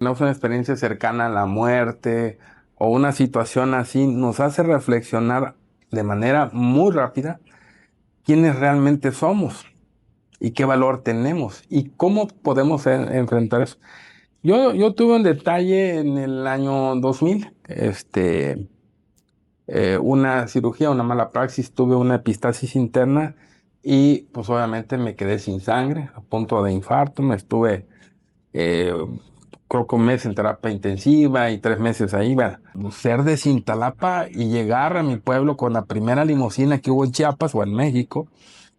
tenemos una experiencia cercana a la muerte o una situación así, nos hace reflexionar de manera muy rápida quiénes realmente somos y qué valor tenemos y cómo podemos enfrentar eso. Yo tuve un detalle en el año 2000, una cirugía, una mala praxis, tuve una epistasis interna y pues obviamente me quedé sin sangre, a punto de infarto, me estuve eh, creo que un mes en terapia intensiva y 3 meses ahí. Bueno, ser de Cintalapa y llegar a mi pueblo con la primera limusina que hubo en Chiapas o en México,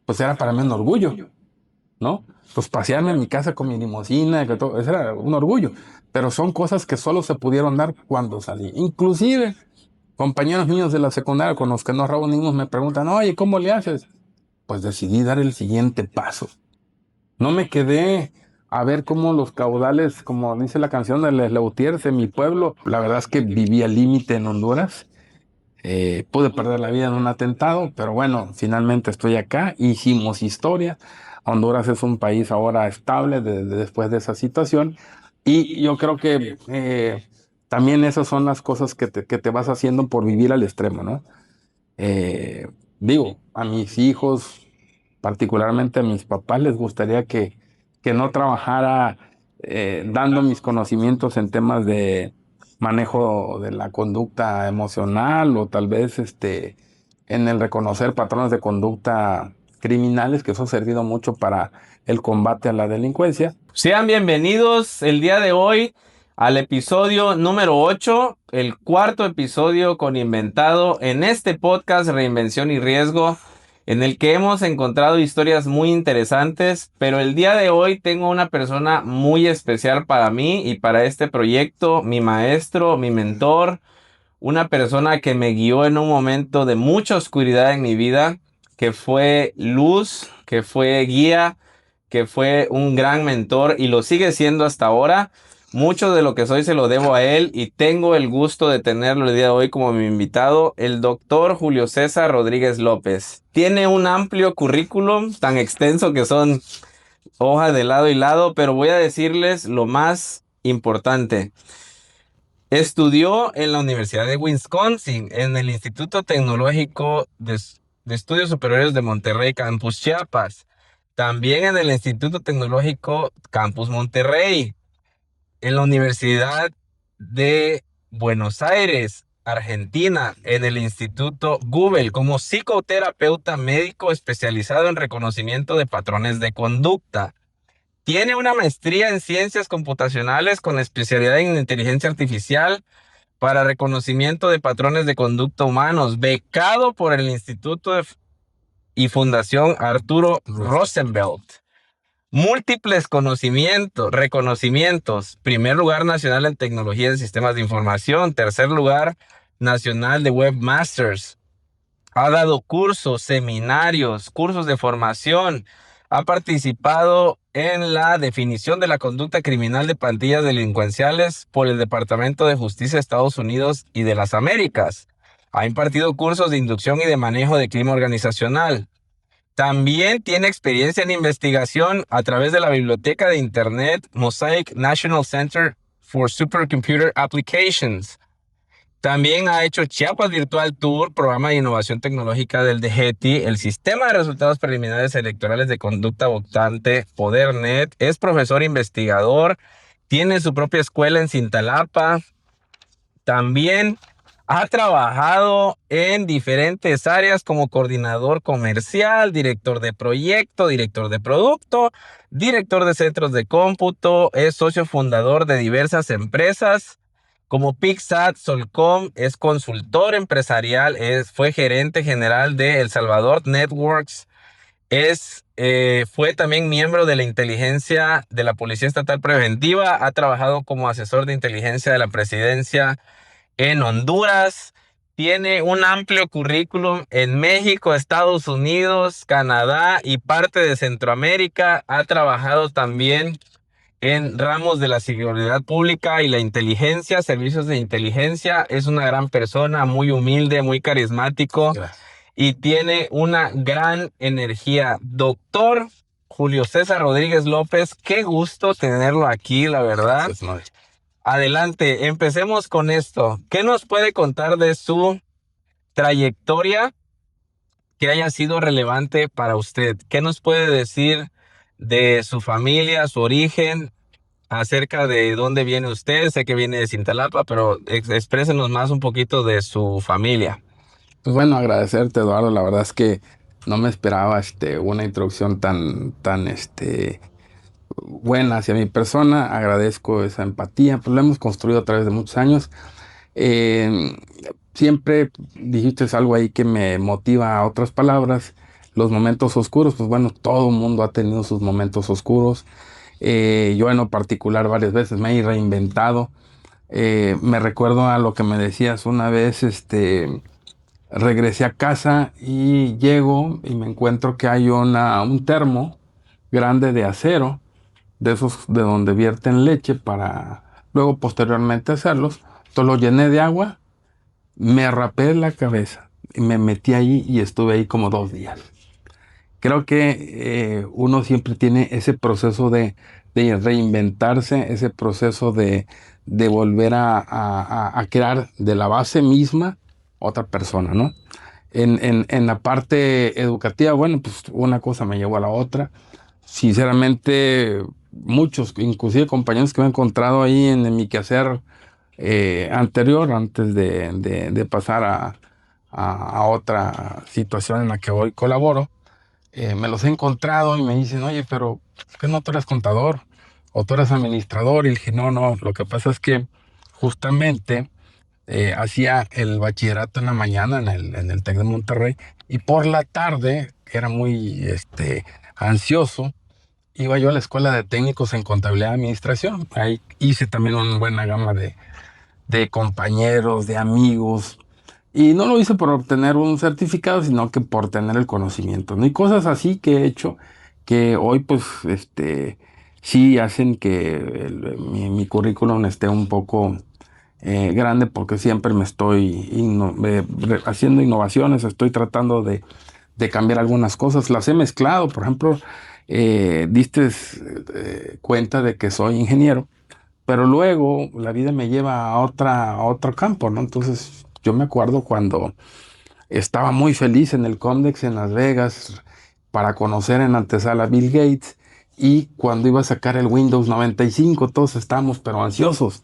pues era para mí un orgullo, ¿no? Pues pasearme en mi casa con mi limusina, que todo, eso era un orgullo. Pero son cosas que solo se pudieron dar cuando salí. Inclusive, compañeros míos de la secundaria con los que nos reunimos me preguntan, oye, ¿cómo le haces? Pues decidí dar el siguiente paso. No me quedé a ver cómo los caudales, como dice la canción de Les Lautiers, en mi pueblo. La verdad es que viví al límite en Honduras. Pude perder la vida en un atentado, pero bueno, finalmente estoy acá. Hicimos historia. Honduras es un país ahora estable después de esa situación. Y yo creo que también esas son las cosas que te vas haciendo por vivir al extremo, ¿no? Eh, Digo, a mis hijos, particularmente a mis papás, les gustaría que no trabajara dando mis conocimientos en temas de manejo de la conducta emocional o tal vez en el reconocer patrones de conducta criminales, que eso ha servido mucho para el combate a la delincuencia. Sean bienvenidos el día de hoy al episodio número 8, el cuarto episodio con Inventado en este podcast Reinvención y Riesgo, en el que hemos encontrado historias muy interesantes, pero el día de hoy tengo una persona muy especial para mí y para este proyecto, mi maestro, mi mentor, una persona que me guió en un momento de mucha oscuridad en mi vida, que fue luz, que fue guía, que fue un gran mentor y lo sigue siendo hasta ahora. Mucho de lo que soy se lo debo a él y tengo el gusto de tenerlo el día de hoy como mi invitado, el doctor Julio César Rodríguez López. Tiene un amplio currículum, tan extenso que son hojas de lado y lado, pero voy a decirles lo más importante. Estudió en la Universidad de Wisconsin, en el Instituto Tecnológico de Estudios Superiores de Monterrey, Campus Chiapas. También en el Instituto Tecnológico Campus Monterrey, en la Universidad de Buenos Aires, Argentina, en el Instituto Google, como psicoterapeuta médico especializado en reconocimiento de patrones de conducta. Tiene una maestría en ciencias computacionales con especialidad en inteligencia artificial para reconocimiento de patrones de conducta humanos, becado por el Instituto y Fundación Arturo Rosenfeld. Múltiples reconocimientos. Primer lugar nacional en tecnología de sistemas de información. Tercer lugar nacional de webmasters. Ha dado cursos, seminarios, cursos de formación. Ha participado en la definición de la conducta criminal de pandillas delincuenciales por el Departamento de Justicia de Estados Unidos y de las Américas. Ha impartido cursos de inducción y de manejo de clima organizacional. También tiene experiencia en investigación a través de la biblioteca de Internet Mosaic National Center for Supercomputer Applications. También ha hecho Chiapas Virtual Tour, programa de innovación tecnológica del DGETI, el sistema de resultados preliminares electorales de conducta votante, PoderNet. Es profesor investigador, tiene su propia escuela en Cintalapa. También ha trabajado en diferentes áreas como coordinador comercial, director de proyecto, director de producto, director de centros de cómputo, es socio fundador de diversas empresas como Pixat, Solcom, es consultor empresarial, fue gerente general de El Salvador Networks, fue también miembro de la inteligencia de la Policía Estatal Preventiva, ha trabajado como asesor de inteligencia de la presidencia en Honduras, tiene un amplio currículum en México, Estados Unidos, Canadá y parte de Centroamérica. Ha trabajado también en ramos de la seguridad pública y la inteligencia, servicios de inteligencia. Es una gran persona, muy humilde, muy carismático. Gracias. Y tiene una gran energía. Doctor Julio César Rodríguez López, qué gusto tenerlo aquí, la verdad. Gracias, Noé. Adelante, empecemos con esto. ¿Qué nos puede contar de su trayectoria que haya sido relevante para usted? ¿Qué nos puede decir de su familia, su origen, acerca de dónde viene usted? Sé que viene de Cintalapa, pero exprésenos más un poquito de su familia. Pues bueno, agradecerte, Eduardo. La verdad es que no me esperaba una introducción tan buena hacia mi persona. Agradezco esa empatía, pues lo hemos construido a través de muchos años. Eh, Siempre dijiste algo ahí que me motiva a otras palabras. Los momentos oscuros, pues bueno, todo el mundo ha tenido sus momentos oscuros. Yo en lo particular varias veces me he reinventado. Me recuerdo a lo que me decías una vez, regresé a casa y llego y me encuentro que hay un termo grande de acero, de esos de donde vierten leche para luego posteriormente hacerlos. Entonces lo llené de agua, me rapé la cabeza y me metí ahí y estuve ahí como 2 días. Creo que uno siempre tiene ese proceso de reinventarse, ese proceso de volver a crear de la base misma otra persona, ¿no? En la parte educativa, bueno, pues una cosa me llevó a la otra. Sinceramente, muchos, inclusive compañeros que me he encontrado ahí en mi quehacer anterior, antes de pasar a otra situación en la que hoy colaboro, me los he encontrado y me dicen, oye, pero ¿por qué no tú eres contador? ¿O tú eres administrador? Y dije, no, no, lo que pasa es que justamente hacía el bachillerato en la mañana en el TEC de Monterrey y por la tarde, que era muy ansioso, iba yo a la escuela de técnicos en contabilidad y administración. Ahí hice también una buena gama de compañeros, de amigos. Y no lo hice por obtener un certificado, sino que por tener el conocimiento, ¿no? Y cosas así que he hecho que hoy, pues, sí hacen que mi currículum esté un poco grande porque siempre me estoy haciendo innovaciones, estoy tratando de cambiar algunas cosas. Las he mezclado, por ejemplo, diste cuenta de que soy ingeniero, pero luego la vida me lleva a otro campo, ¿no? Entonces, yo me acuerdo cuando estaba muy feliz en el Comdex en Las Vegas para conocer en antesala a Bill Gates y cuando iba a sacar el Windows 95, todos estábamos pero ansiosos.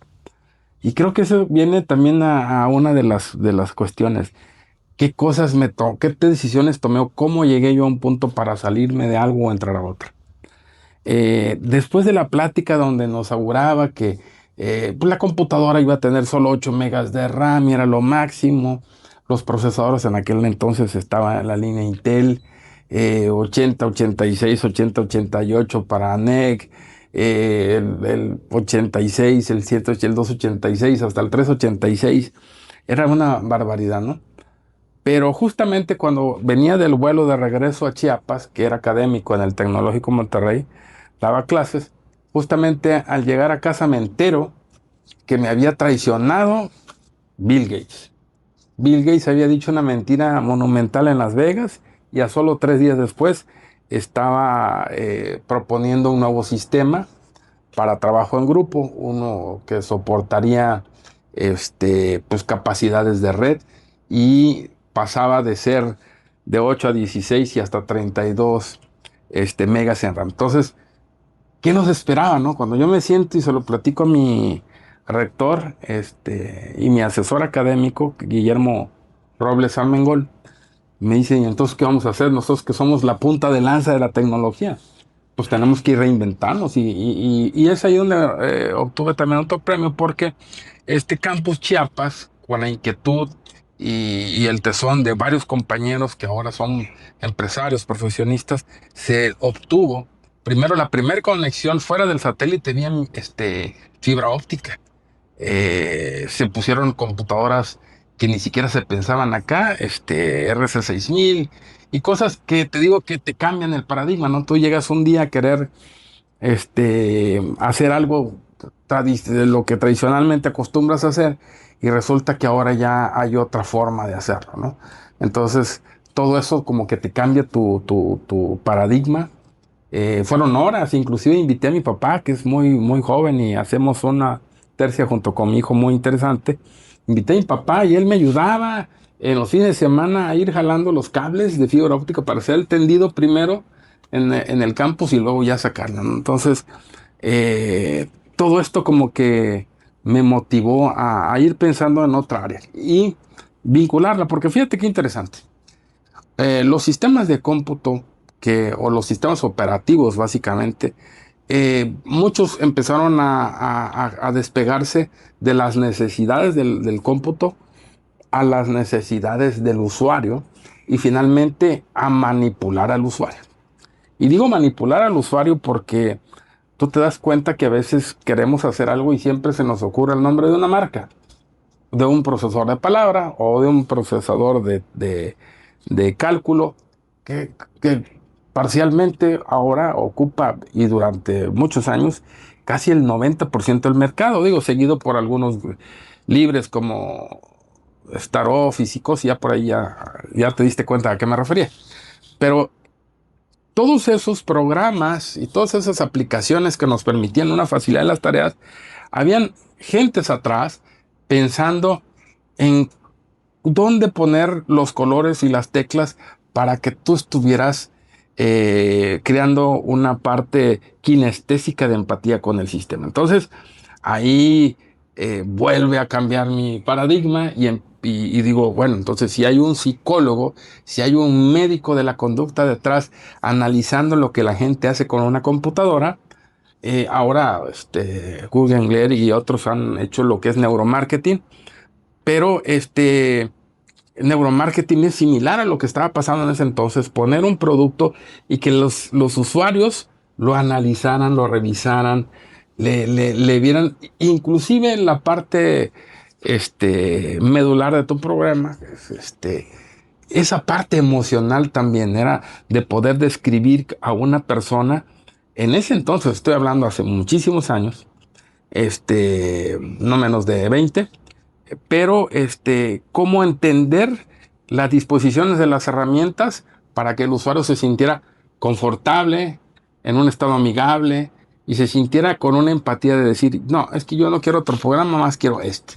Y creo que eso viene también a una de las cuestiones. ¿Qué cosas qué decisiones tomé o cómo llegué yo a un punto para salirme de algo o entrar a otro? Después de la plática donde nos auguraba que pues la computadora iba a tener solo 8 megas de RAM y era lo máximo, los procesadores en aquel entonces estaban en la línea Intel, 80, 86, 80, 88 para NEC, el 86, el 7, el 286, hasta el 386, era una barbaridad, ¿no? Pero justamente cuando venía del vuelo de regreso a Chiapas, que era académico en el Tecnológico Monterrey, daba clases, justamente al llegar a casa me entero que me había traicionado Bill Gates. Bill Gates había dicho una mentira monumental en Las Vegas y a solo 3 días después estaba proponiendo un nuevo sistema para trabajo en grupo, uno que soportaría pues capacidades de red y pasaba de ser de 8 a 16 y hasta 32 megas en RAM. Entonces, ¿qué nos esperaba, no? Cuando yo me siento y se lo platico a mi rector y mi asesor académico, Guillermo Robles Armengol, me dicen, ¿y entonces qué vamos a hacer? Nosotros que somos la punta de lanza de la tecnología, pues tenemos que ir reinventarnos. Y es ahí donde obtuve también otro premio, porque este Campus Chiapas, con la inquietud y el tesón de varios compañeros que ahora son empresarios, profesionistas, se obtuvo. Primero, la primera conexión fuera del satélite tenían fibra óptica. Se pusieron computadoras que ni siquiera se pensaban acá, RC6000 y cosas que te digo que te cambian el paradigma, ¿no? Tú llegas un día a querer hacer algo de lo que tradicionalmente acostumbras a hacer y resulta que ahora ya hay otra forma de hacerlo, ¿no? Entonces, todo eso como que te cambia tu paradigma. Fueron horas, inclusive invité a mi papá, que es muy, muy joven, y hacemos tercia junto con mi hijo muy interesante. Invité a mi papá y él me ayudaba en los fines de semana a ir jalando los cables de fibra óptica para hacer el tendido primero en el campus y luego ya sacarlo, ¿no? Entonces, todo esto como que me motivó a ir pensando en otra área y vincularla, porque fíjate qué interesante. Los sistemas de cómputo o los sistemas operativos básicamente, muchos empezaron a despegarse de las necesidades del cómputo a las necesidades del usuario y finalmente a manipular al usuario. Y digo manipular al usuario porque tú te das cuenta que a veces queremos hacer algo y siempre se nos ocurre el nombre de una marca, de un procesador de palabra o de un procesador de cálculo que parcialmente ahora ocupa y durante muchos años casi el 90% del mercado, digo, seguido por algunos libres como Star Office y cosas, ya por ahí ya te diste cuenta a qué me refería. Pero todos esos programas y todas esas aplicaciones que nos permitían una facilidad en las tareas, habían gentes atrás pensando en dónde poner los colores y las teclas para que tú estuvieras creando una parte kinestésica de empatía con el sistema. Entonces, ahí vuelve a cambiar mi paradigma y digo, bueno, entonces si hay un psicólogo, si hay un médico de la conducta detrás analizando lo que la gente hace con una computadora, ahora Google Engler y otros han hecho lo que es neuromarketing, pero neuromarketing es similar a lo que estaba pasando en ese entonces, poner un producto y que los usuarios lo analizaran, lo revisaran, le vieran, inclusive en la parte medular de tu programa, esa parte emocional también era de poder describir a una persona. En ese entonces, estoy hablando hace muchísimos años, no menos de 20, pero cómo entender las disposiciones de las herramientas para que el usuario se sintiera confortable, en un estado amigable y se sintiera con una empatía de decir, no, es que yo no quiero otro programa, más quiero este.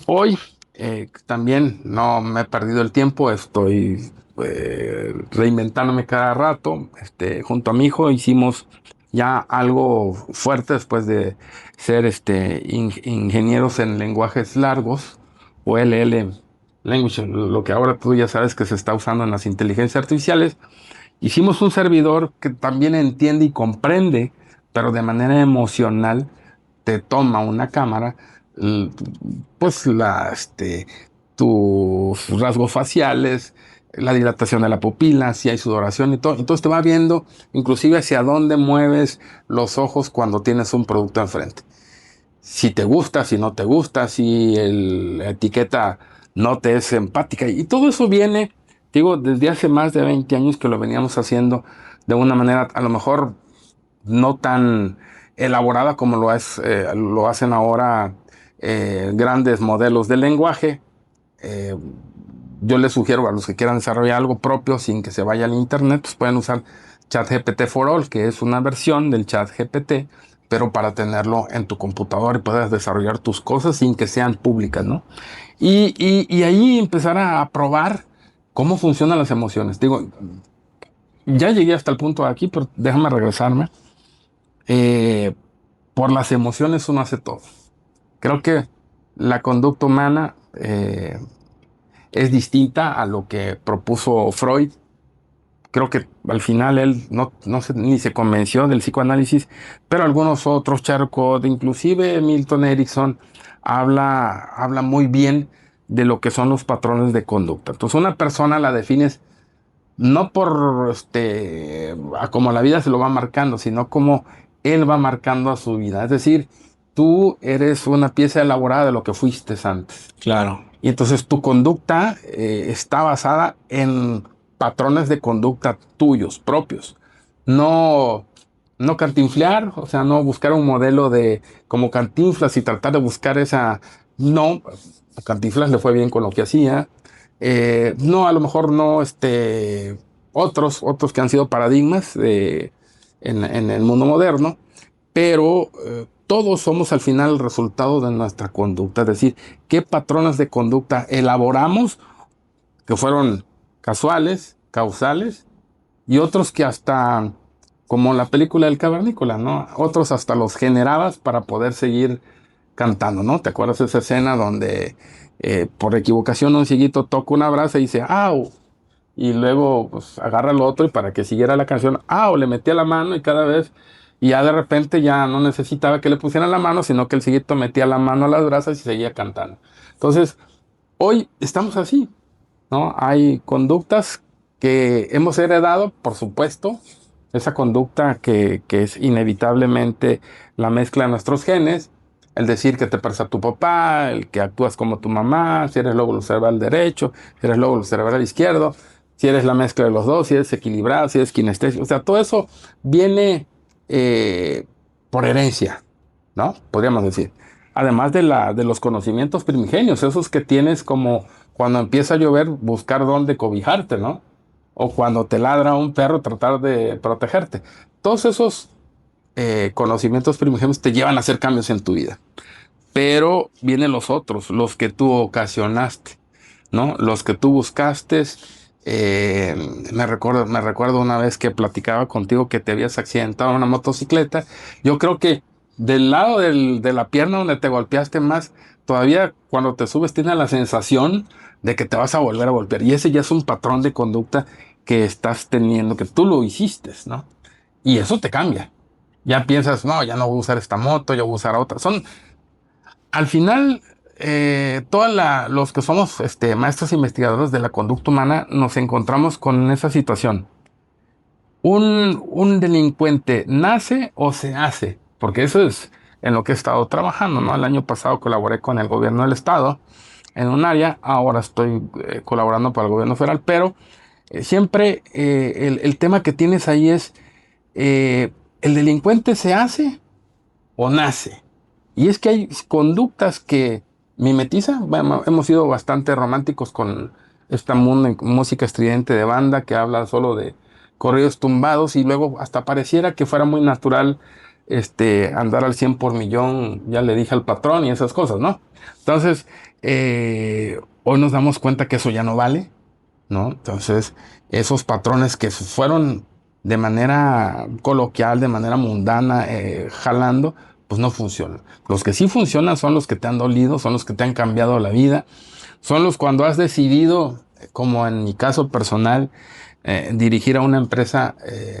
Hoy también no me he perdido el tiempo, estoy reinventándome cada rato. Junto a mi hijo hicimos ya algo fuerte después de ser ingenieros en lenguajes largos o LL Language, lo que ahora tú ya sabes que se está usando en las inteligencias artificiales. Hicimos un servidor que también entiende y comprende, pero de manera emocional te toma una cámara, pues tus rasgos faciales, la dilatación de la pupila, si hay sudoración y todo. Entonces te va viendo inclusive hacia dónde mueves los ojos cuando tienes un producto enfrente. Si te gusta, si no te gusta, si la etiqueta no te es empática. Y todo eso viene, digo, desde hace más de 20 años que lo veníamos haciendo de una manera a lo mejor no tan elaborada como lo hacen ahora grandes modelos de lenguaje. Yo les sugiero a los que quieran desarrollar algo propio sin que se vaya al internet, pues pueden usar ChatGPT for All, que es una versión del ChatGPT, pero para tenerlo en tu computador y puedas desarrollar tus cosas sin que sean públicas, ¿no? Y ahí empezar a probar cómo funcionan las emociones. Digo, ya llegué hasta el punto de aquí, pero déjame regresarme. Por las emociones uno hace todo. Creo que la conducta humana es distinta a lo que propuso Freud. Creo que al final él ni se convenció del psicoanálisis, pero algunos otros, Charcot, inclusive Milton Erickson, habla muy bien de lo que son los patrones de conducta. Entonces una persona la defines no por a como la vida se lo va marcando, sino como él va marcando a su vida. Es decir, tú eres una pieza elaborada de lo que fuiste antes. Claro. Y entonces tu conducta está basada en patrones de conducta tuyos, propios. No, no cantinflear, o sea, no buscar un modelo de como Cantinflas y tratar de buscar esa. No, a Cantinflas le fue bien con lo que hacía. No, a lo mejor no, otros que han sido paradigmas en el mundo moderno, pero todos somos al final el resultado de nuestra conducta, es decir, qué patrones de conducta elaboramos que fueron casuales, causales, y otros que hasta, como la película del cavernícola, ¿no? Otros hasta los generabas para poder seguir cantando, ¿no? ¿Te acuerdas de esa escena donde por equivocación un cieguito toca una brasa y dice, ¡au! Y luego pues agarra el otro y para que siguiera la canción, ¡au! Le metía la mano y cada vez, y ya de repente ya no necesitaba que le pusieran la mano, sino que el cieguito metía la mano a las brasas y seguía cantando. Entonces, hoy estamos así, ¿no? Hay conductas que hemos heredado, por supuesto, esa conducta que es inevitablemente la mezcla de nuestros genes, el decir que te parece a tu papá, el que actúas como tu mamá, si eres lóbulo cerebral derecho, si eres lóbulo cerebral izquierdo, si eres la mezcla de los dos, si eres equilibrado, si eres kinestésico, o sea, todo eso viene eh, por herencia, ¿no? Podríamos decir. Además de los conocimientos primigenios, esos que tienes como cuando empieza a llover, buscar dónde cobijarte, ¿no? O cuando te ladra un perro, tratar de protegerte. Todos esos conocimientos primigenios te llevan a hacer cambios en tu vida. Pero vienen los otros, los que tú ocasionaste, ¿no? Los que tú buscaste. Me recuerdo una vez que platicaba contigo que te habías accidentado en una motocicleta. Yo creo que del lado de la pierna donde te golpeaste más, todavía cuando te subes tienes la sensación de que te vas a volver a golpear. Y ese ya es un patrón de conducta que estás teniendo, que tú lo hiciste, ¿no? Y eso te cambia. Ya piensas, no, ya no voy a usar esta moto, yo voy a usar otra. Al final, todos los que somos maestros investigadores de la conducta humana nos encontramos con esa situación. Un delincuente nace o se hace, porque eso es en lo que he estado trabajando, ¿no? El año pasado colaboré con el gobierno del estado en un área, ahora estoy colaborando para el gobierno federal, pero siempre el tema que tienes ahí es, ¿el delincuente se hace o nace? Y es que hay conductas que mimetizan. Bueno, hemos sido bastante románticos con esta música estridente de banda que habla solo de corridos tumbados y luego hasta pareciera que fuera muy natural andar al 100 por millón, ya le dije al patrón y esas cosas, ¿no? Entonces, hoy nos damos cuenta que eso ya no vale, ¿no? Entonces, esos patrones que fueron de manera coloquial, de manera mundana, jalando, pues no funcionan. Los que sí funcionan son los que te han dolido, son los que te han cambiado la vida, son los cuando has decidido, como en mi caso personal, dirigir a una empresa,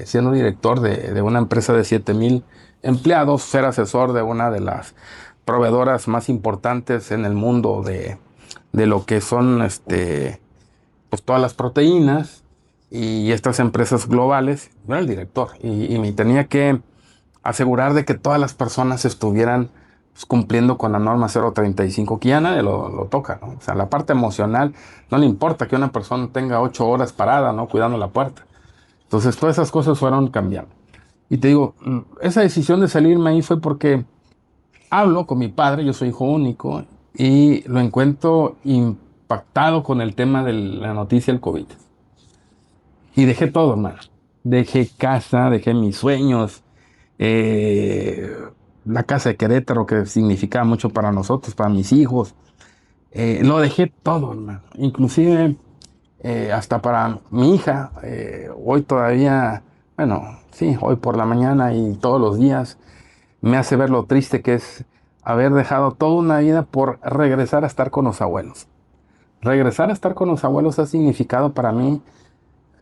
siendo director de una empresa de 7,000 empleados, ser asesor de una de las proveedoras más importantes en el mundo de lo que son pues todas las proteínas y estas empresas globales. Yo era el director y me tenía que asegurar de que todas las personas estuvieran pues, cumpliendo con la norma 035, que ya nadie lo toca, ¿no? O sea, la parte emocional, no le importa que una persona tenga 8 horas parada, ¿no? Cuidando la puerta. Entonces, todas esas cosas fueron cambiando. Y te digo, esa decisión de salirme ahí fue porque hablo con mi padre, yo soy hijo único, y lo encuentro impactado con el tema de la noticia del COVID. Y dejé todo, hermano. Dejé casa, dejé mis sueños, eh, la casa de Querétaro, que significaba mucho para nosotros, para mis hijos. Lo dejé todo, hermano. Inclusive hasta para mi hija. Hoy todavía, bueno, sí, hoy por la mañana y todos los días me hace ver lo triste que es haber dejado toda una vida por regresar a estar con los abuelos. Regresar a estar con los abuelos ha significado para mí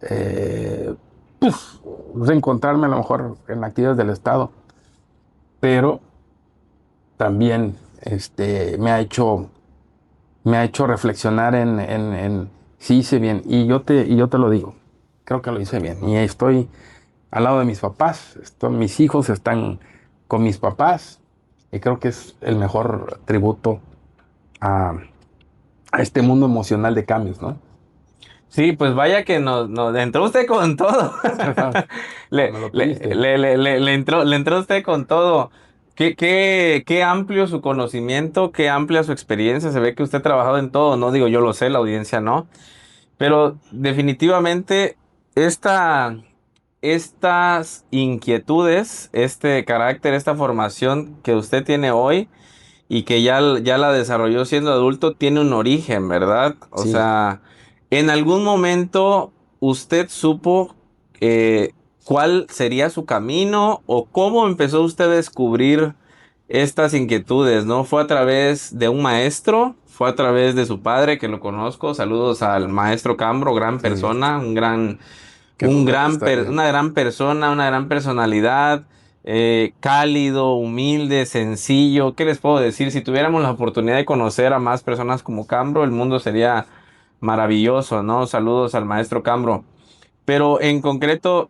eh, pues, reencontrarme a lo mejor en actividades del Estado, pero también me ha hecho reflexionar en si hice bien, y yo te lo digo, creo que lo hice bien, y estoy al lado de mis papás, mis hijos están con mis papás, y creo que es el mejor tributo a este mundo emocional de cambios, ¿no? Sí, pues vaya que nos entró usted con todo. Le, Me lo le, pediste. le entró usted con todo. Qué amplio su conocimiento, qué amplia su experiencia. Se ve que usted ha trabajado en todo, no digo yo lo sé, la audiencia no. Pero definitivamente esta estas inquietudes, este carácter, esta formación que usted tiene hoy y que ya la desarrolló siendo adulto, tiene un origen, ¿verdad? O Sí, sea, en algún momento usted supo eh, cuál sería su camino o cómo empezó usted a descubrir estas inquietudes, ¿no? ¿Fue a través de un maestro? ¿Fue a través de su padre, que lo conozco? Saludos al maestro Cambro, gran sí, persona, que nos debe estar viendo. una gran persona, una gran personalidad, cálido, humilde, sencillo. ¿Qué les puedo decir? Si tuviéramos la oportunidad de conocer a más personas como Cambro, el mundo sería maravilloso, ¿no? Saludos al maestro Cambro. Pero en concreto,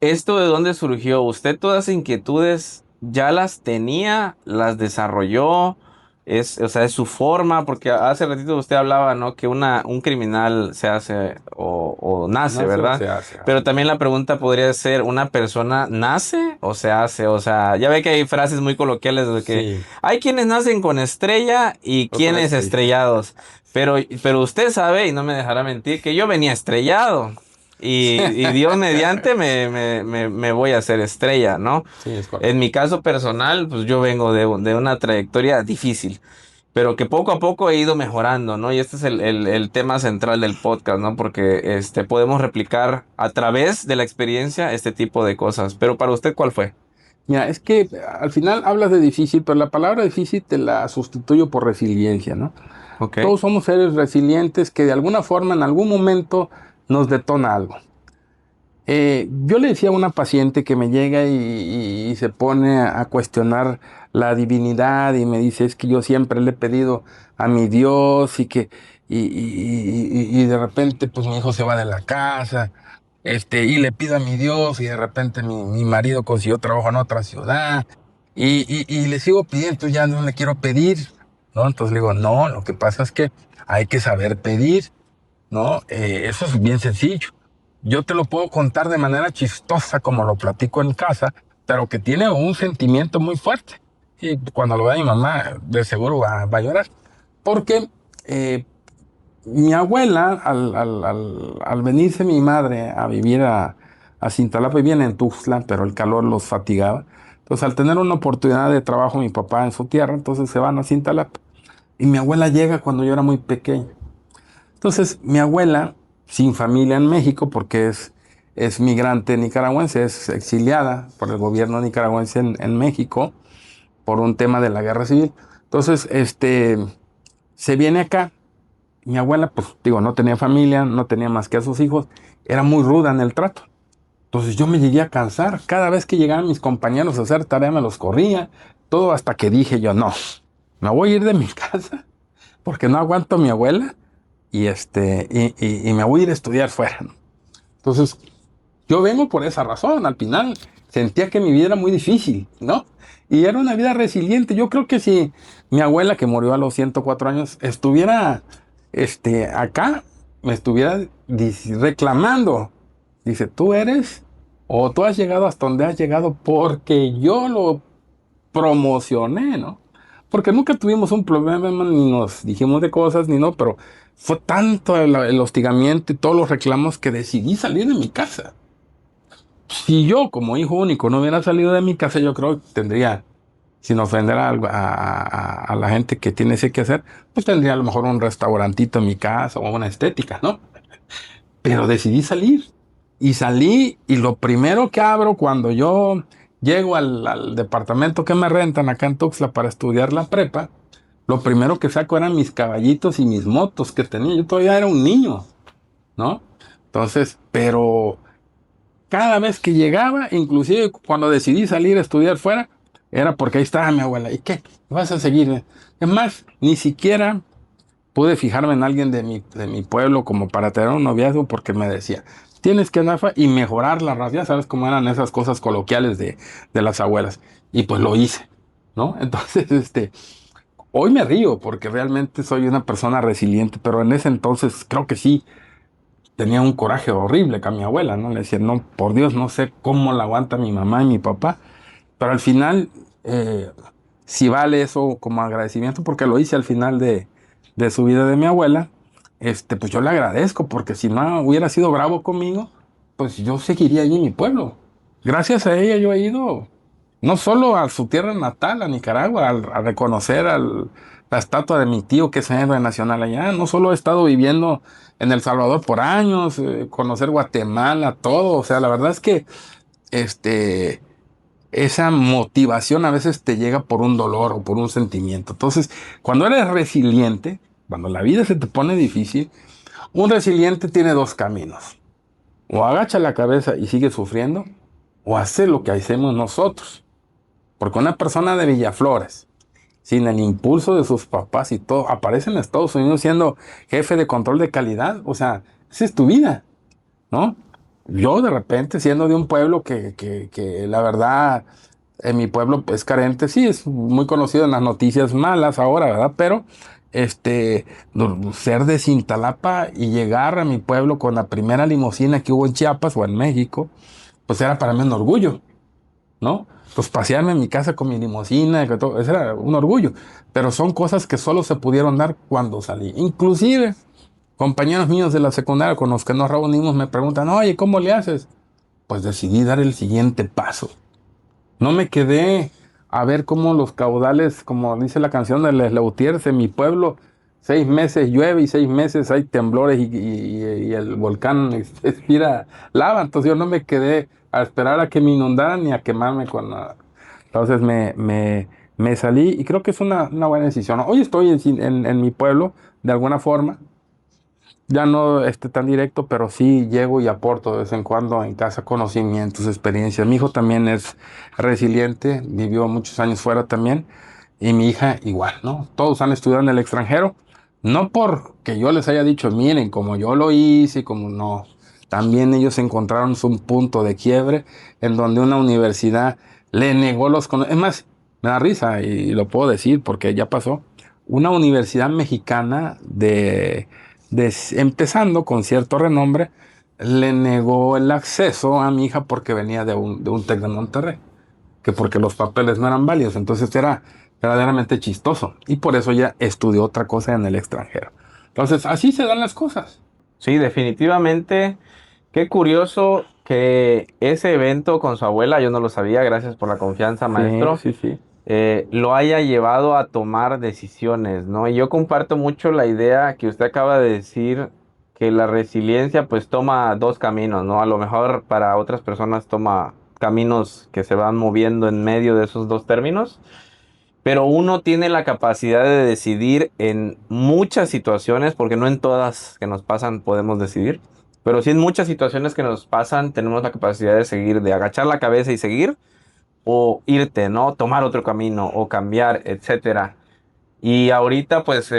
¿esto de dónde surgió? ¿Usted todas esas inquietudes ya las tenía, las desarrolló? O sea, es su forma, porque hace ratito usted hablaba, ¿no? Que un criminal se hace o nace, Nace o ¿verdad? se hace. Pero Así es. también la pregunta podría ser, ¿una persona nace o se hace? O sea, ya ve que hay frases muy coloquiales de que Sí, hay quienes nacen con estrella y otra quienes estrella. estrellados. Pero usted sabe, y no me dejará mentir, que yo venía estrellado. Y Dios mediante me voy a hacer estrella, ¿no? Sí, es En correcto. mi caso personal, pues yo vengo de una trayectoria difícil, pero que poco a poco he ido mejorando, ¿no? Y este es el tema central del podcast, ¿no? Porque podemos replicar a través de la experiencia este tipo de cosas. Pero para usted, ¿cuál fue? Mira, es que al final hablas de difícil, pero la palabra difícil te la sustituyo por resiliencia, ¿no? Ok, Todos somos seres resilientes que de alguna forma, en algún momento, nos detona algo. Yo le decía a una paciente que me llega y se pone a cuestionar la divinidad y me dice, es que yo siempre le he pedido a mi Dios y de repente pues mi hijo se va de la casa, y le pido a mi Dios y de repente mi marido consiguió trabajo en otra ciudad y le sigo pidiendo, entonces ya no le quiero pedir, ¿no? Entonces le digo, no, lo que pasa es que hay que saber pedir. ¿No? Eso es bien sencillo. Yo te lo puedo contar de manera chistosa como lo platico en casa, pero que tiene un sentimiento muy fuerte. Y cuando lo vea mi mamá, de seguro va a llorar. Porque eh, mi abuela, al venirse mi madre a vivir a Cintalapa, vivían en Tuxtla, pero el calor los fatigaba. Entonces, al tener una oportunidad de trabajo mi papá en su tierra, entonces se van a Cintalapa. Y mi abuela llega cuando yo era muy pequeño. Entonces, mi abuela, sin familia en México, porque es migrante nicaragüense, es exiliada por el gobierno nicaragüense en México por un tema de la guerra civil. Entonces, se viene acá. Mi abuela, pues digo, no tenía familia, no tenía más que a sus hijos, era muy ruda en el trato. Entonces yo me llegué a cansar. Cada vez que llegaban mis compañeros a hacer tarea, me los corría, todo hasta que dije yo, no, me voy a ir de mi casa porque no aguanto a mi abuela y me voy a ir a estudiar fuera, ¿no? Entonces, yo vengo por esa razón. Al final sentía que mi vida era muy difícil, ¿no? Y era una vida resiliente. Yo creo que si mi abuela, que murió a los 104 años, estuviera acá, me estuviera reclamando. Dice, tú eres o tú has llegado hasta donde has llegado porque yo lo promocioné, ¿no? Porque nunca tuvimos un problema, ni nos dijimos de cosas, ni no, pero fue tanto el hostigamiento y todos los reclamos que decidí salir de mi casa. Si yo, como hijo único, no hubiera salido de mi casa, yo creo que tendría, sin ofender a la gente que tiene ese que hacer, pues tendría a lo mejor un restaurantito en mi casa o una estética, ¿no? Pero decidí salir. Y salí y lo primero que abro cuando yo llego al departamento que me rentan acá en Tuxtla para estudiar la prepa, lo primero que saco eran mis caballitos y mis motos que tenía. Yo todavía era un niño, ¿no? Entonces, pero cada vez que llegaba, inclusive cuando decidí salir a estudiar fuera, era porque ahí estaba mi abuela. ¿Y qué? ¿Vas a seguir? Es más, ni siquiera pude fijarme en alguien de mi pueblo como para tener un noviazgo porque me decía, tienes que andar y mejorar la raza. Ya sabes cómo eran esas cosas coloquiales de las abuelas. Y pues lo hice, ¿no? Entonces, hoy me río porque realmente soy una persona resiliente, pero en ese entonces creo que sí tenía un coraje horrible con mi abuela, ¿no? Le decía, no, por Dios, no sé cómo la aguanta mi mamá y mi papá, pero al final, si vale eso como agradecimiento, porque lo hice al final de su vida de mi abuela, pues yo le agradezco, porque si no hubiera sido bravo conmigo, pues yo seguiría ahí en mi pueblo. Gracias a ella yo he ido no solo a su tierra natal, a Nicaragua, a reconocer la estatua de mi tío que es héroe nacional allá. No solo he estado viviendo en El Salvador por años, conocer Guatemala, todo. O sea, la verdad es que este, esa motivación a veces te llega por un dolor o por un sentimiento. Entonces, cuando eres resiliente, cuando la vida se te pone difícil, un resiliente tiene dos caminos. O agacha la cabeza y sigue sufriendo, o hace lo que hacemos nosotros. Porque una persona de Villaflores, sin el impulso de sus papás y todo, aparece en Estados Unidos siendo jefe de control de calidad. O sea, esa es tu vida, ¿no? Yo de repente, siendo de un pueblo que la verdad, en mi pueblo es carente, sí, es muy conocido en las noticias malas ahora, ¿verdad? Pero ser de Cintalapa y llegar a mi pueblo con la primera limusina que hubo en Chiapas o en México, pues era para mí un orgullo, ¿no? Pues pasearme en mi casa con mi limusina, que todo, eso era un orgullo. Pero son cosas que solo se pudieron dar cuando salí. Inclusive, compañeros míos de la secundaria con los que nos reunimos me preguntan, oye, ¿cómo le haces? Pues decidí dar el siguiente paso. No me quedé a ver cómo los caudales, como dice la canción de Les Lautiers, en mi pueblo, 6 meses llueve y 6 meses hay temblores y el volcán expira lava. Entonces yo no me quedé a esperar a que me inundaran ni a quemarme con nada. Entonces me salí y creo que es una buena decisión. Hoy estoy en mi pueblo, de alguna forma. Ya no tan directo, pero sí llego y aporto de vez en cuando en casa conocimientos, experiencias. Mi hijo también es resiliente, vivió muchos años fuera también, y mi hija igual, ¿no? Todos han estudiado en el extranjero, no porque yo les haya dicho, miren, como yo lo hice, como no. También ellos encontraron un punto de quiebre en donde una universidad le negó los conocimientos. Es más, me da risa y lo puedo decir porque ya pasó. Una universidad mexicana empezando con cierto renombre, le negó el acceso a mi hija porque venía de un TEC de Monterrey, que porque los papeles no eran válidos. Entonces era verdaderamente chistoso y por eso ya estudió otra cosa en el extranjero. Entonces así se dan las cosas. Sí, definitivamente. Qué curioso que ese evento con su abuela, yo no lo sabía, gracias por la confianza, Sí, maestro, sí, sí. lo haya llevado a tomar decisiones, ¿no? Y yo comparto mucho la idea que usted acaba de decir, que la resiliencia pues toma dos caminos, ¿no? A lo mejor para otras personas toma caminos que se van moviendo en medio de esos dos términos, pero uno tiene la capacidad de decidir en muchas situaciones, porque no en todas que nos pasan podemos decidir, pero sí en muchas situaciones que nos pasan tenemos la capacidad de seguir, de agachar la cabeza y seguir, o irte, ¿no? Tomar otro camino o cambiar, etcétera. Y ahorita pues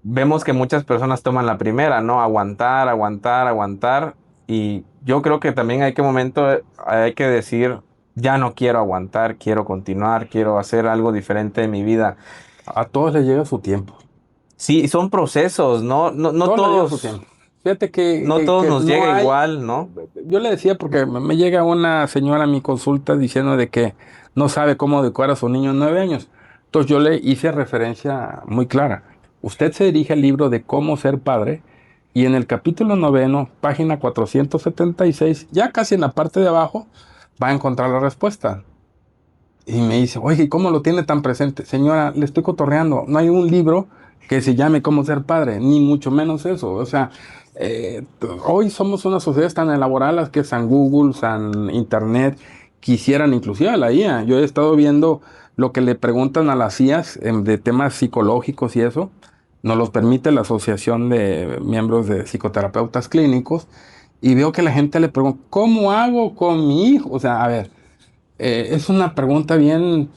vemos que muchas personas toman la primera, ¿no? Aguantar, aguantar, aguantar. Y yo creo que también hay que hay que decir, ya no quiero aguantar, quiero continuar, quiero hacer algo diferente en mi vida. A todos les llega su tiempo. Sí, son procesos, ¿no? No, no Todos les llega su todos, tiempo. Fíjate que, no que, todos que nos no llega hay. igual, ¿no? Yo le decía porque me llega una señora a mi consulta diciendo de que no sabe cómo educar a su niño de 9 años. Entonces yo le hice referencia muy clara. Usted se dirige al libro de cómo ser padre y en el capítulo 9, página 476, ya casi en la parte de abajo, va a encontrar la respuesta. Y me dice, oye, ¿y cómo lo tiene tan presente? Señora, le estoy cotorreando. No hay un libro que se llame Cómo ser padre, ni mucho menos eso. O sea, hoy somos una sociedad tan elaborada que San Google, San Internet, quisieran inclusive a la IA. Yo he estado viendo lo que le preguntan a las IAs de temas psicológicos y eso. Nos los permite la Asociación de Miembros de Psicoterapeutas Clínicos. Y veo que la gente le pregunta, ¿cómo hago con mi hijo? O sea, a ver. Es una pregunta bien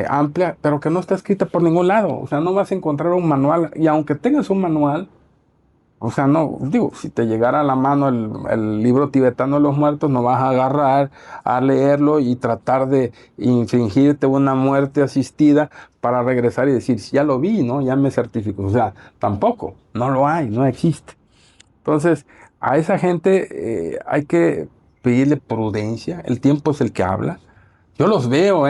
amplia, pero que no está escrita por ningún lado. O sea, no vas a encontrar un manual. Y aunque tengas un manual, o sea, no, digo, si te llegara a la mano el libro tibetano de los muertos, no vas a agarrar a leerlo y tratar de infringirte una muerte asistida para regresar y decir, "Sí, ya lo vi, ¿no? Ya me certifico". O sea, tampoco, no lo hay, no existe. Entonces, a esa gente hay que pedirle prudencia. El tiempo es el que habla. Yo los veo,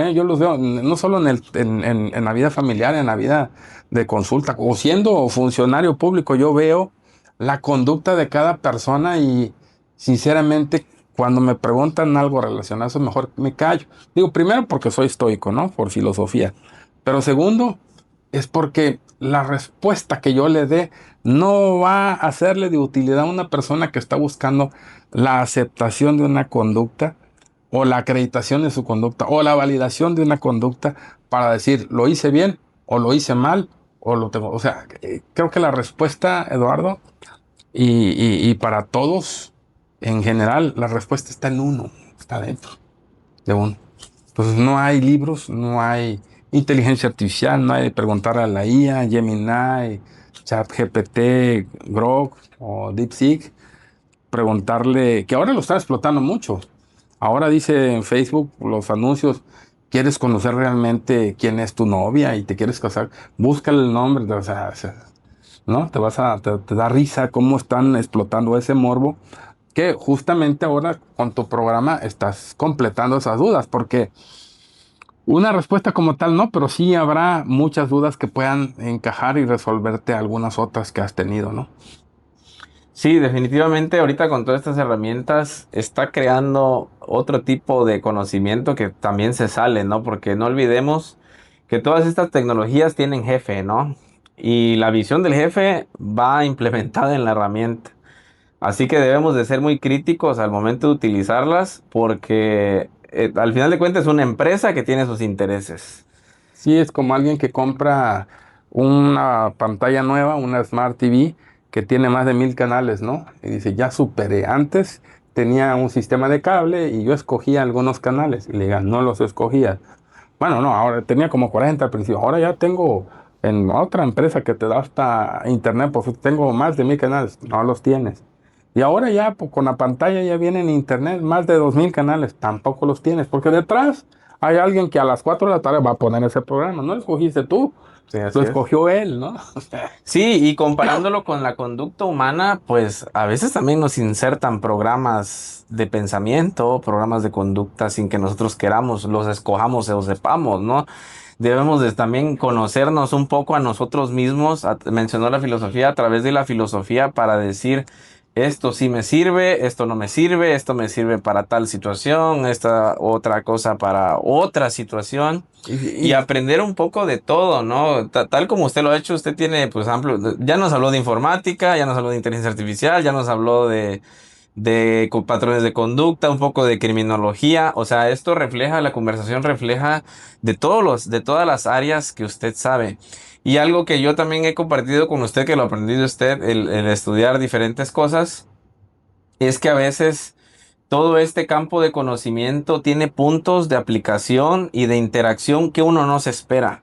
no solo en la vida familiar, en la vida de consulta, o siendo funcionario público, yo veo la conducta de cada persona y sinceramente, cuando me preguntan algo relacionado a eso, mejor me callo. Digo, primero porque soy estoico, ¿no? Por filosofía. Pero segundo, es porque la respuesta que yo le dé no va a serle de utilidad a una persona que está buscando la aceptación de una conducta o la acreditación de su conducta o la validación de una conducta para decir, lo hice bien o lo hice mal o lo tengo. O sea, creo que la respuesta, Eduardo, y para todos en general, la respuesta está en uno, está dentro de uno. Entonces no hay libros, no hay inteligencia artificial, no hay de preguntar a la IA, Gemini, ChatGPT, Grok o DeepSeek, preguntarle, que ahora lo están explotando mucho. Ahora dice en Facebook los anuncios, quieres conocer realmente quién es tu novia y te quieres casar, búscale el nombre, o sea, ¿no? Te da risa cómo están explotando ese morbo, que justamente ahora con tu programa estás completando esas dudas, porque una respuesta como tal no, pero sí habrá muchas dudas que puedan encajar y resolverte algunas otras que has tenido, ¿no? Sí, definitivamente ahorita con todas estas herramientas está creando otro tipo de conocimiento que también se sale, ¿no? Porque no olvidemos que todas estas tecnologías tienen jefe, ¿no? Y la visión del jefe va implementada en la herramienta. Así que debemos de ser muy críticos al momento de utilizarlas porque al final de cuentas es una empresa que tiene sus intereses. Sí, es como alguien que compra una pantalla nueva, una Smart TV, que tiene más de 1000 canales, ¿no? Y dice, ya superé. Antes tenía un sistema de cable y yo escogía algunos canales. Y le digan, no los escogía. Bueno, no, ahora tenía como 40 al principio. Ahora ya tengo en otra empresa que te da hasta internet, pues tengo más de 1000 canales. No los tienes. Y ahora ya pues, con la pantalla ya viene en internet más de 2000 canales. Tampoco los tienes. Porque detrás hay alguien que a las 4 de la tarde va a poner ese programa. No lo escogiste tú. Sí, Lo así es. escogió él, ¿no? Sí, y comparándolo con la conducta humana, pues a veces también nos insertan programas de pensamiento, programas de conducta sin que nosotros queramos, los escojamos o sepamos, ¿no? Debemos de también conocernos un poco a nosotros mismos. Mencionó la filosofía a través de la filosofía para decir, esto sí me sirve, esto no me sirve, esto me sirve para tal situación, esta otra cosa para otra situación. Y, Y y- aprender un poco de todo, ¿no? Tal como usted lo ha hecho, usted tiene, pues, amplio, ya nos habló de informática, ya nos habló de inteligencia artificial, ya nos habló de patrones de conducta, un poco de criminología. O sea, esto refleja, la conversación refleja de todas las áreas que usted sabe. Y algo que yo también he compartido con usted, que lo aprendí de usted, el estudiar diferentes cosas, es que a veces todo este campo de conocimiento tiene puntos de aplicación y de interacción que uno no se espera.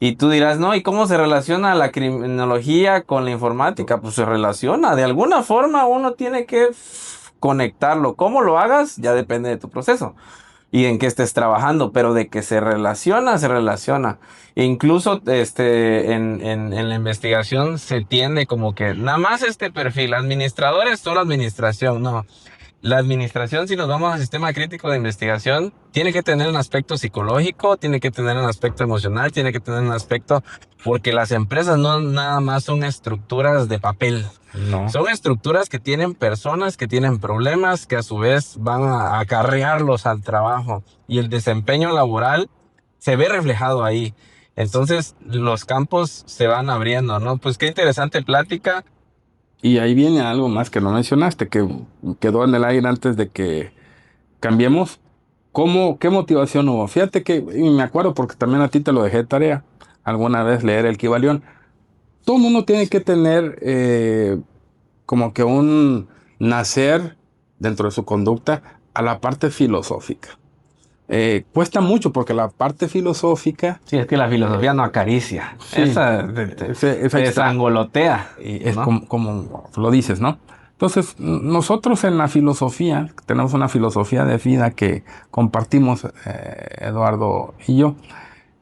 Y tú dirás, no, ¿y cómo se relaciona la criminología con la informática? Pues se relaciona. De alguna forma uno tiene que conectarlo. ¿Cómo lo hagas? Ya depende de tu proceso y en qué estés trabajando, pero de que se relaciona, se relaciona. E incluso en la investigación se tiende como que nada más este perfil, administradores, solo administración, no. La administración, si nos vamos al sistema crítico de investigación, tiene que tener un aspecto psicológico, tiene que tener un aspecto emocional, tiene que tener un aspecto, porque las empresas no nada más son estructuras de papel, no. son estructuras que tienen personas, que tienen problemas, que a su vez van a acarrearlos al trabajo y el desempeño laboral se ve reflejado ahí. Entonces los campos se van abriendo, ¿no? Pues qué interesante plática. Y ahí viene algo más que no mencionaste, que quedó en el aire antes de que cambiemos. ¿Qué motivación hubo? Fíjate que, y me acuerdo porque también a ti te lo dejé de tarea, alguna vez leer el Kybalión. Todo el mundo tiene que tener como que un nacer dentro de su conducta a la parte filosófica. Cuesta mucho porque la parte filosófica, Sí, es que la filosofía no acaricia, sí, esa esa te está, sangolotea, y es ¿no? como lo dices, ¿no? Entonces, nosotros en la filosofía, tenemos una filosofía de vida que compartimos, Eduardo y yo,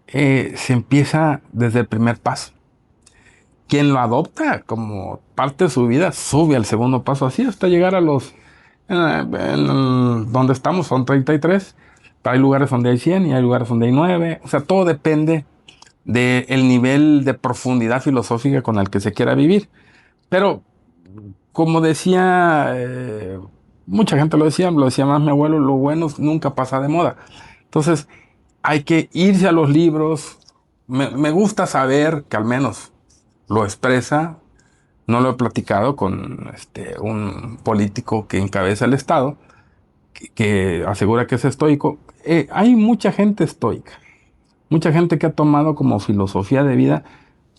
se empieza desde el primer paso. Quien lo adopta como parte de su vida sube al segundo paso, así hasta llegar a donde estamos, son 33. Hay lugares donde hay 100 y hay lugares donde hay 9. O sea, todo depende del nivel de profundidad filosófica con el que se quiera vivir. Pero, como decía mucha gente lo decía más mi abuelo, lo bueno nunca pasa de moda. Entonces, hay que irse a los libros. Me gusta saber que al menos lo expresa. No lo he platicado con un político que encabeza el Estado, que asegura que es estoico. Hay mucha gente estoica, mucha gente que ha tomado como filosofía de vida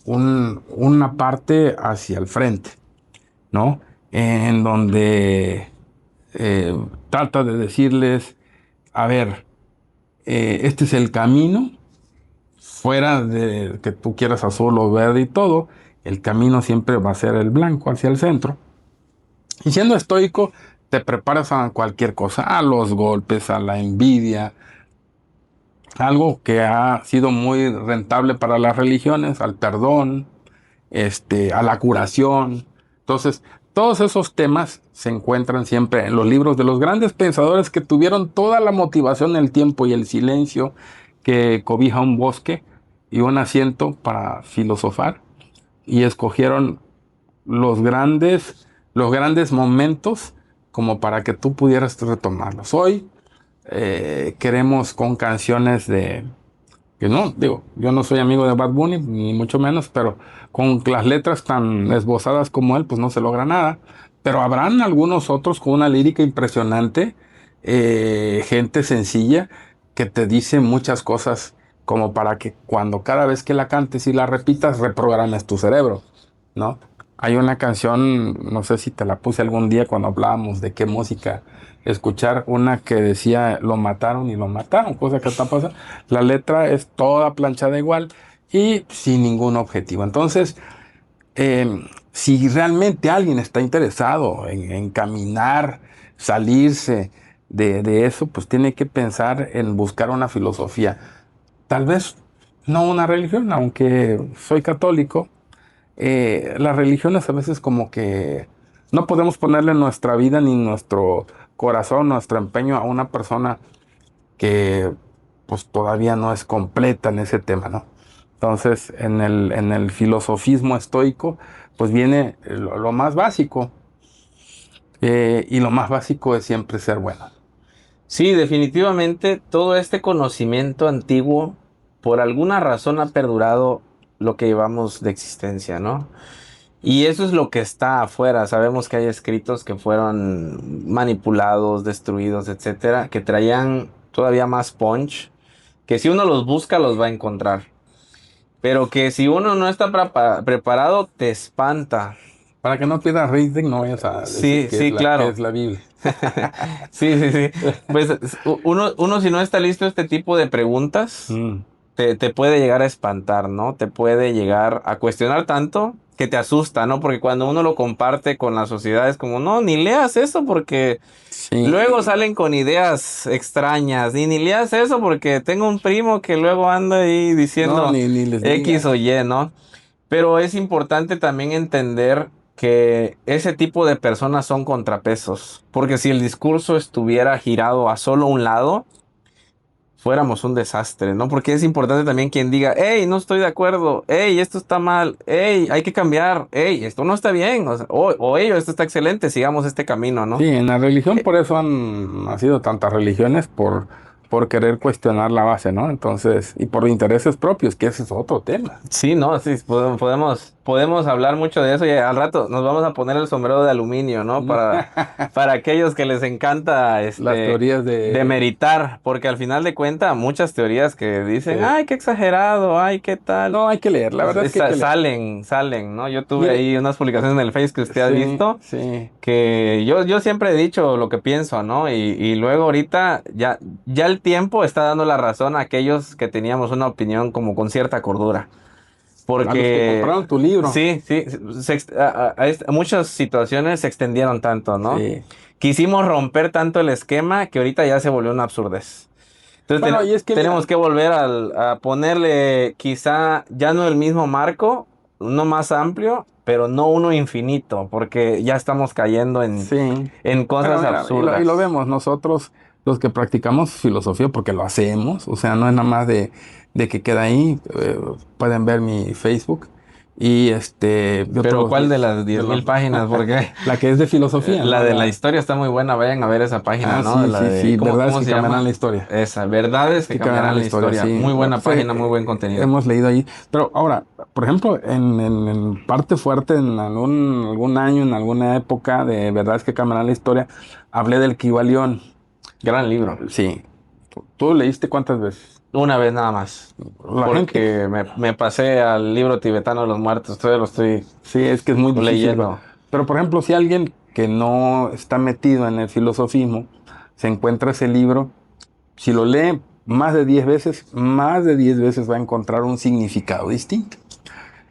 una parte hacia el frente, ¿no? En donde trata de decirles, a ver, este es el camino, fuera de que tú quieras azul o verde y todo, el camino siempre va a ser el blanco hacia el centro. Y siendo estoico, te preparas a cualquier cosa, a los golpes, a la envidia, algo que ha sido muy rentable para las religiones, al perdón, a la curación. Entonces, todos esos temas se encuentran siempre en los libros de los grandes pensadores que tuvieron toda la motivación, el tiempo y el silencio que cobija un bosque y un asiento para filosofar, y escogieron los grandes momentos como para que tú pudieras retomarlos. Hoy queremos con canciones que no, digo, yo no soy amigo de Bad Bunny, ni mucho menos, pero con las letras tan esbozadas como él, pues no se logra nada. Pero habrán algunos otros con una lírica impresionante, gente sencilla que te dice muchas cosas como para que cuando cada vez que la cantes y la repitas, reprogrames tu cerebro, ¿no? Hay una canción, no sé si te la puse algún día cuando hablábamos de qué música escuchar, una que decía lo mataron y lo mataron, cosa que está pasando. La letra es toda planchada igual y sin ningún objetivo. Entonces, si realmente alguien está interesado en caminar, salirse de eso, pues tiene que pensar en buscar una filosofía. Tal vez no una religión, aunque soy católico. Las religiones a veces como que no podemos ponerle nuestra vida ni nuestro corazón, nuestro empeño a una persona que pues todavía no es completa en ese tema, ¿no? Entonces, en el filosofismo estoico, pues viene lo más básico, y lo más básico es siempre ser bueno. Sí, definitivamente todo este conocimiento antiguo, por alguna razón ha perdurado lo que llevamos de existencia, ¿no? Y eso es lo que está afuera. Sabemos que hay escritos que fueron manipulados, destruidos, etcétera, que traían todavía más punch, que si uno los busca los va a encontrar. Pero que si uno no está preparado, te espanta. Para que no pierdas rating, no vayas a decir Sí, sí, que claro. es la Biblia. Sí, sí, sí. Pues uno si no está listo a este tipo de preguntas, Mm. te puede llegar a espantar, ¿no? Te puede llegar a cuestionar tanto que te asusta, ¿no? Porque cuando uno lo comparte con la sociedad es como, no, ni leas eso porque luego Sí, salen con ideas extrañas. Y ni leas eso porque tengo un primo que luego anda ahí no, diciendo ni les X o digas. Y, ¿no? Pero es importante también entender que ese tipo de personas son contrapesos, porque si el discurso estuviera girado a solo un lado, fuéramos un desastre, ¿no? Porque es importante también quien diga, hey, no estoy de acuerdo, hey, esto está mal, hey, hay que cambiar, hey, esto no está bien, o, sea, o hey, esto está excelente, sigamos este camino, Sí, ¿no? en la religión por eso han nacido tantas religiones, por querer cuestionar la base, ¿no? Entonces, y por intereses propios, que ese es otro tema. Sí, no, sí, podemos hablar mucho de eso y al rato nos vamos a poner el sombrero de aluminio, ¿no? Para aquellos que les encanta Las teorías demeritar, porque al final de cuentas muchas teorías que dicen, de- ay, qué exagerado, ay, qué tal, No, hay que leer, la verdad es que hay que leer. salen, ¿no? Yo Y, tuve ahí unas publicaciones en el Face que usted ha sí, visto sí. que yo siempre he dicho lo que pienso, ¿no? Y luego ahorita ya el tiempo está dando la razón a aquellos que teníamos una opinión como con cierta cordura. A los que Porque compraron tu libro. sí, sí, muchas situaciones se extendieron tanto, ¿no? Sí. Quisimos romper tanto el esquema que ahorita ya se volvió una absurdez. Entonces Bueno, y es que tenemos mira, que volver a ponerle quizá ya no el mismo marco, uno más amplio, pero no uno infinito, porque ya estamos cayendo sí. en Bueno, cosas mira, y lo absurdas. vemos nosotros, los que practicamos filosofía, porque lo hacemos, o sea, no es nada más de que queda ahí. Pueden ver mi Facebook Y Pero ¿cuál de las 10,000 páginas? Porque la que es de filosofía, la ¿no? de la historia está muy buena. Vayan a ver esa página, ¿no? Sí, La sí, de, sí, ¿cómo, verdades cómo que se cambiarán llama? la historia. Esa, verdades que Que cambiarán cambiarán la la historia, historia. sí. Muy buena Pues, página, muy buen contenido. hemos leído ahí. Pero ahora, por ejemplo, en parte fuerte, en algún año, en alguna época de verdades que cambiarán la historia, hablé del Kybalión. Gran libro. Sí. ¿Tú leíste cuántas veces? Una vez nada más. La gente, Porque me pasé al libro tibetano de los muertos. Todavía lo estoy sí, es que es muy difícil. leyendo. Pero, por ejemplo, si alguien que no está metido en el filosofismo se encuentra ese libro, si lo lee más de 10 veces va a encontrar un significado distinto.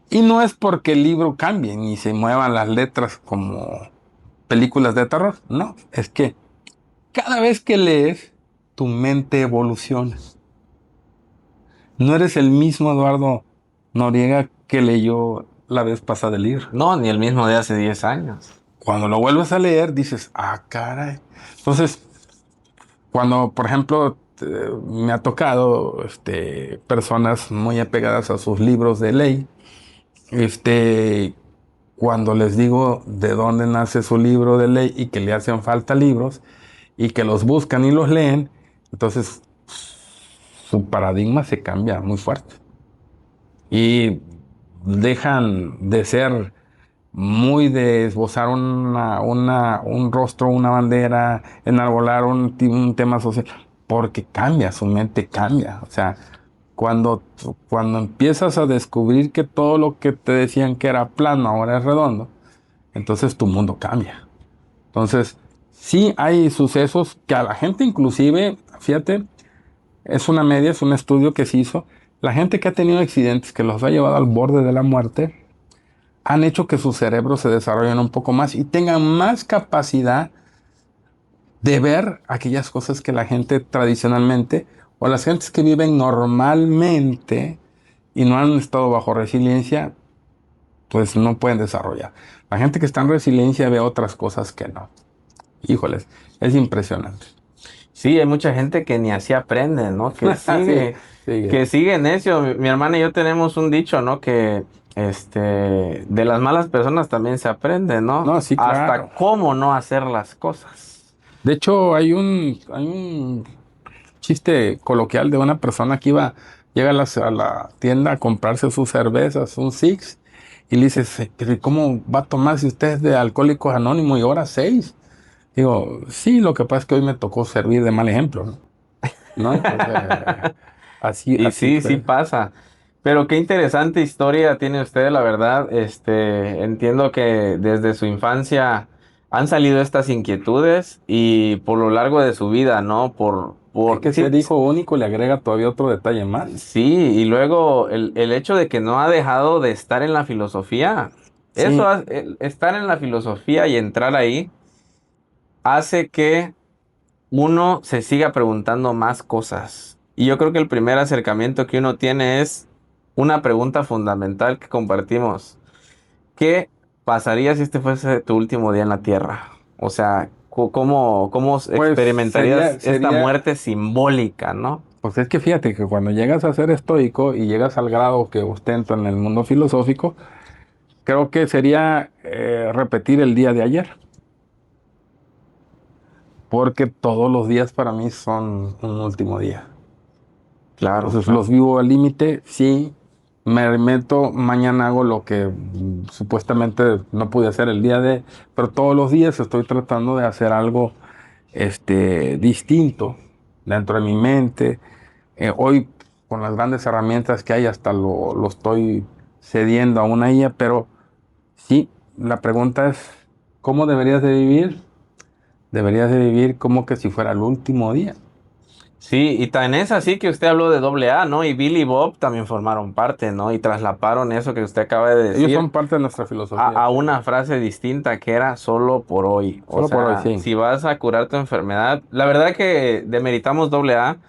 Y no es porque el libro cambie ni se muevan las letras como películas de terror, no, es que cada vez que lees, tu mente evoluciona. No eres el mismo Eduardo Noriega que leyó la vez pasada el libro. No, ni el mismo de hace 10 años. Cuando lo vuelves a leer, dices, ah, caray. Entonces, cuando, por ejemplo, me ha tocado personas muy apegadas a sus libros de ley, cuando les digo de dónde nace su libro de ley y que le hacen falta libros y que los buscan y los leen, entonces su paradigma se cambia muy fuerte y dejan de ser muy de esbozar un rostro, una bandera, enarbolar un tema social, porque cambia, su mente cambia. O sea, cuando empiezas a descubrir que todo lo que te decían que era plano ahora es redondo, entonces tu mundo cambia. Entonces, sí hay sucesos que a la gente inclusive, fíjate, es un estudio que se hizo, la gente que ha tenido accidentes que los ha llevado al borde de la muerte, han hecho que sus cerebros se desarrollen un poco más y tengan más capacidad de ver aquellas cosas que la gente tradicionalmente o las gentes que viven normalmente y no han estado bajo resiliencia, pues no pueden desarrollar. La gente que está en resiliencia ve otras cosas que no. Híjoles, es impresionante. Sí, hay mucha gente que ni así aprende, ¿no? Que Sí, sigue, sigue. que sigue necio. Mi hermana y yo tenemos un dicho, ¿no? Que de las malas personas también se aprende, ¿no? No, sí, Hasta claro. cómo no hacer las cosas. De hecho, hay un chiste coloquial de una persona que llega a la tienda a comprarse sus cervezas, un Six, y le dice, pero ¿y cómo va a tomar si usted es de Alcohólicos Anónimos y ahora 6? Digo, sí, lo que pasa es que hoy me tocó servir de mal ejemplo, ¿no? ¿No? Entonces, Y así sí, sí fue. pasa. Pero qué interesante historia tiene usted, la verdad. Entiendo que desde su infancia han salido estas inquietudes y por lo largo de su vida, ¿no? Es que Sí, ser hijo único le agrega todavía otro detalle más. sí, y luego el hecho de que no ha dejado de estar en la filosofía, Sí, estar en la filosofía y entrar ahí hace que uno se siga preguntando más cosas. Y yo creo que el primer acercamiento que uno tiene es una pregunta fundamental que compartimos. ¿Qué pasaría si este fuese tu último día en la Tierra? O sea, ¿cómo pues experimentarías esta muerte simbólica, ¿no? pues es que fíjate que cuando llegas a ser estoico y llegas al grado que ostento en el mundo filosófico, creo que sería repetir el día de ayer, porque todos los días para mí son un último día. Claro, Entonces los claro. vivo al límite, sí, me meto, mañana hago lo que supuestamente no pude hacer el día de, pero todos los días estoy tratando de hacer algo distinto dentro de mi mente. Hoy, con las grandes herramientas que hay, hasta lo estoy cediendo a una IA, pero sí, la pregunta es, ¿cómo deberías de vivir? Deberías de vivir como que si fuera el último día. Sí, y tan es así que usted habló de doble A, ¿no? Y Billy y Bob también formaron parte, ¿no? Y traslaparon eso que usted acaba de Ellos decir son parte de nuestra a, filosofía, a sí. una frase distinta que era solo por hoy. O Solo por hoy, sea, sí. si vas a curar tu enfermedad, la verdad que demeritamos doble A,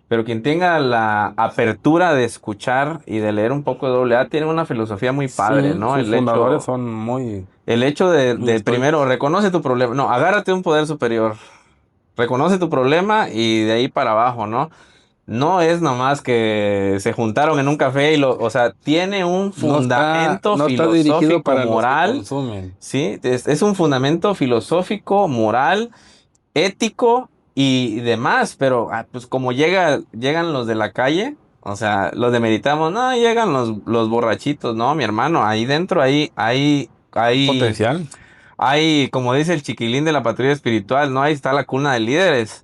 pero quien tenga la apertura de escuchar y de leer un poco de doble A tiene una filosofía muy padre, Sí, ¿no? sus fundadores son muy, El hecho muy de primero, estoicos. reconoce tu problema, no, agárrate un poder superior, reconoce tu problema y de ahí para abajo, ¿no? no es nomás que se juntaron en un café o sea, tiene un fundamento No está dirigido filosófico, para los que moral, consumen. ¿sí? Es un fundamento filosófico, moral, ético y demás, pero pues como llegan los de la calle, o sea, los demeritamos, no, llegan los borrachitos, no, mi hermano, ahí dentro, Potencial. como dice el chiquilín de la patrulla espiritual, no, ahí está la cuna de líderes.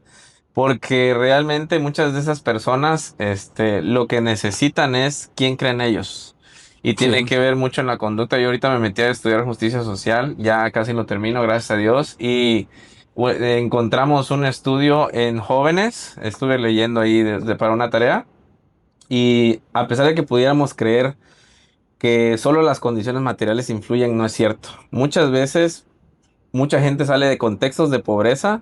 Porque realmente muchas de esas personas, lo que necesitan es quién cree en ellos. Y tiene Sí. que ver mucho en la conducta. Yo ahorita me metí a estudiar justicia social, ya casi lo termino, gracias a Dios. Y encontramos un estudio en jóvenes, estuve leyendo ahí para una tarea. Y a pesar de que pudiéramos creer que solo las condiciones materiales influyen, no es cierto. Muchas veces, mucha gente sale de contextos de pobreza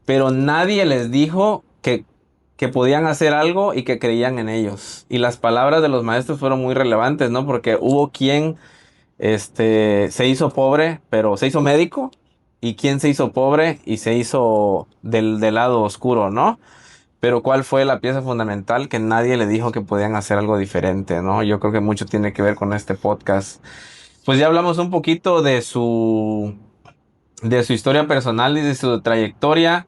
pero nadie les dijo que podían hacer algo y que creían en ellos. Y las palabras de los maestros fueron muy relevantes, ¿no? Porque hubo quien se hizo pobre, pero se hizo médico, y quien se hizo pobre y se hizo del lado oscuro, ¿no? Pero ¿cuál fue la pieza fundamental? Que nadie le dijo que podían hacer algo diferente, ¿no? Yo creo que mucho tiene que ver con este podcast. Pues ya hablamos un poquito de su historia personal y de su trayectoria.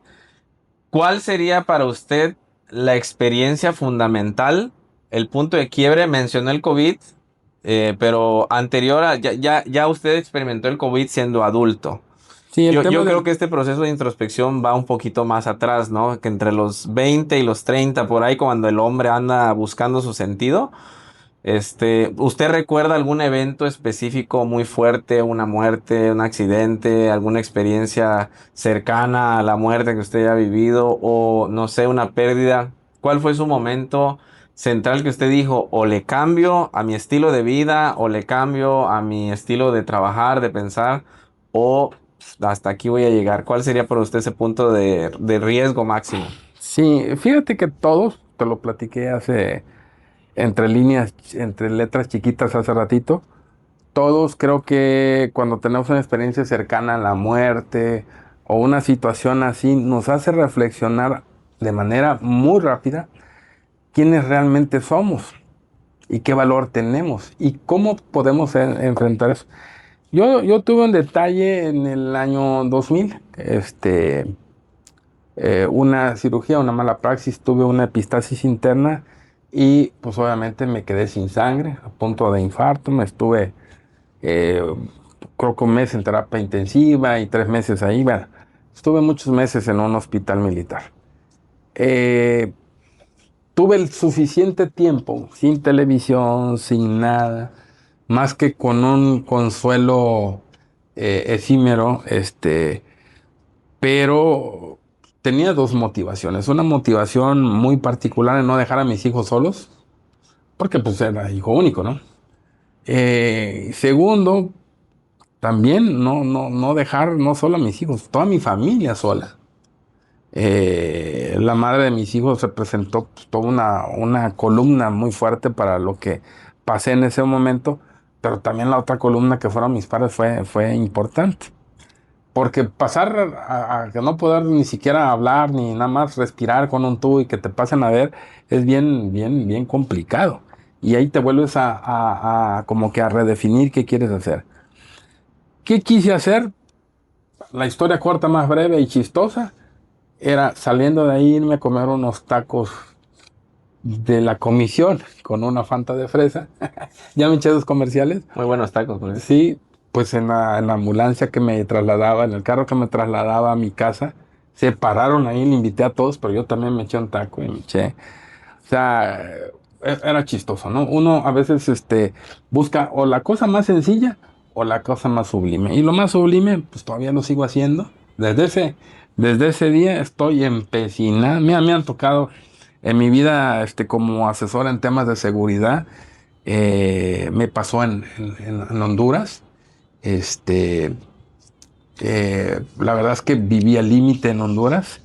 ¿Cuál sería para usted la experiencia fundamental, el punto de quiebre? Mencionó el COVID, pero anterior ya usted experimentó el COVID siendo adulto. Sí, el Yo tema creo del... que este proceso de introspección va un poquito más atrás, ¿no? Que entre los 20 y los 30 por ahí, cuando el hombre anda buscando su sentido. ¿Usted recuerda algún evento específico muy fuerte, una muerte, un accidente, alguna experiencia cercana a la muerte que usted haya vivido o no sé, una pérdida? ¿Cuál fue su momento central que usted dijo, o le cambio a mi estilo de vida, o le cambio a mi estilo de trabajar, de pensar, o hasta aquí voy a llegar? ¿Cuál sería para usted ese punto de riesgo máximo? Sí, fíjate que todos, te lo platiqué hace, entre líneas, entre letras chiquitas hace ratito, todos creo que cuando tenemos una experiencia cercana a la muerte o una situación así, nos hace reflexionar de manera muy rápida quiénes realmente somos y qué valor tenemos y cómo podemos enfrentar eso. Yo tuve un detalle en el año 2000, una cirugía, una mala praxis, tuve una epistasis interna y pues obviamente me quedé sin sangre, a punto de infarto, me estuve eh, creo que un mes en terapia intensiva y 3 meses ahí, bueno, estuve muchos meses en un hospital militar. Eh, Tuve el suficiente tiempo, sin televisión, sin nada, más que con un consuelo efímero, pero tenía dos motivaciones. Una motivación muy particular en no dejar a mis hijos solos, porque pues era hijo único, ¿no? Segundo, también no dejar no solo a mis hijos, toda mi familia sola. La madre de mis hijos representó pues, toda una columna muy fuerte para lo que pasé en ese momento, pero también la otra columna que fueron mis padres fue importante. Porque pasar a que no poder ni siquiera hablar ni nada más respirar con un tubo y que te pasen a ver es bien complicado. Y ahí te vuelves a como que a redefinir qué quieres hacer. ¿Qué quise hacer? La historia corta, más breve y chistosa era saliendo de ahí irme a comer unos tacos de la comisión con una Fanta de fresa. Ya me eché dos comerciales. Muy buenos tacos, por eso. Sí, pues en la ambulancia que me trasladaba, en el carro que me trasladaba a mi casa, se pararon ahí, le invité a todos, pero yo también me eché un taco y me eché. O sea, era chistoso, ¿no? Uno a veces busca o la cosa más sencilla o la cosa más sublime. Y lo más sublime, pues todavía lo sigo haciendo. Desde ese día estoy empecinado. Mira, me han tocado en mi vida como asesor en temas de seguridad. Me pasó en Honduras. Este, la verdad es que viví al límite en Honduras.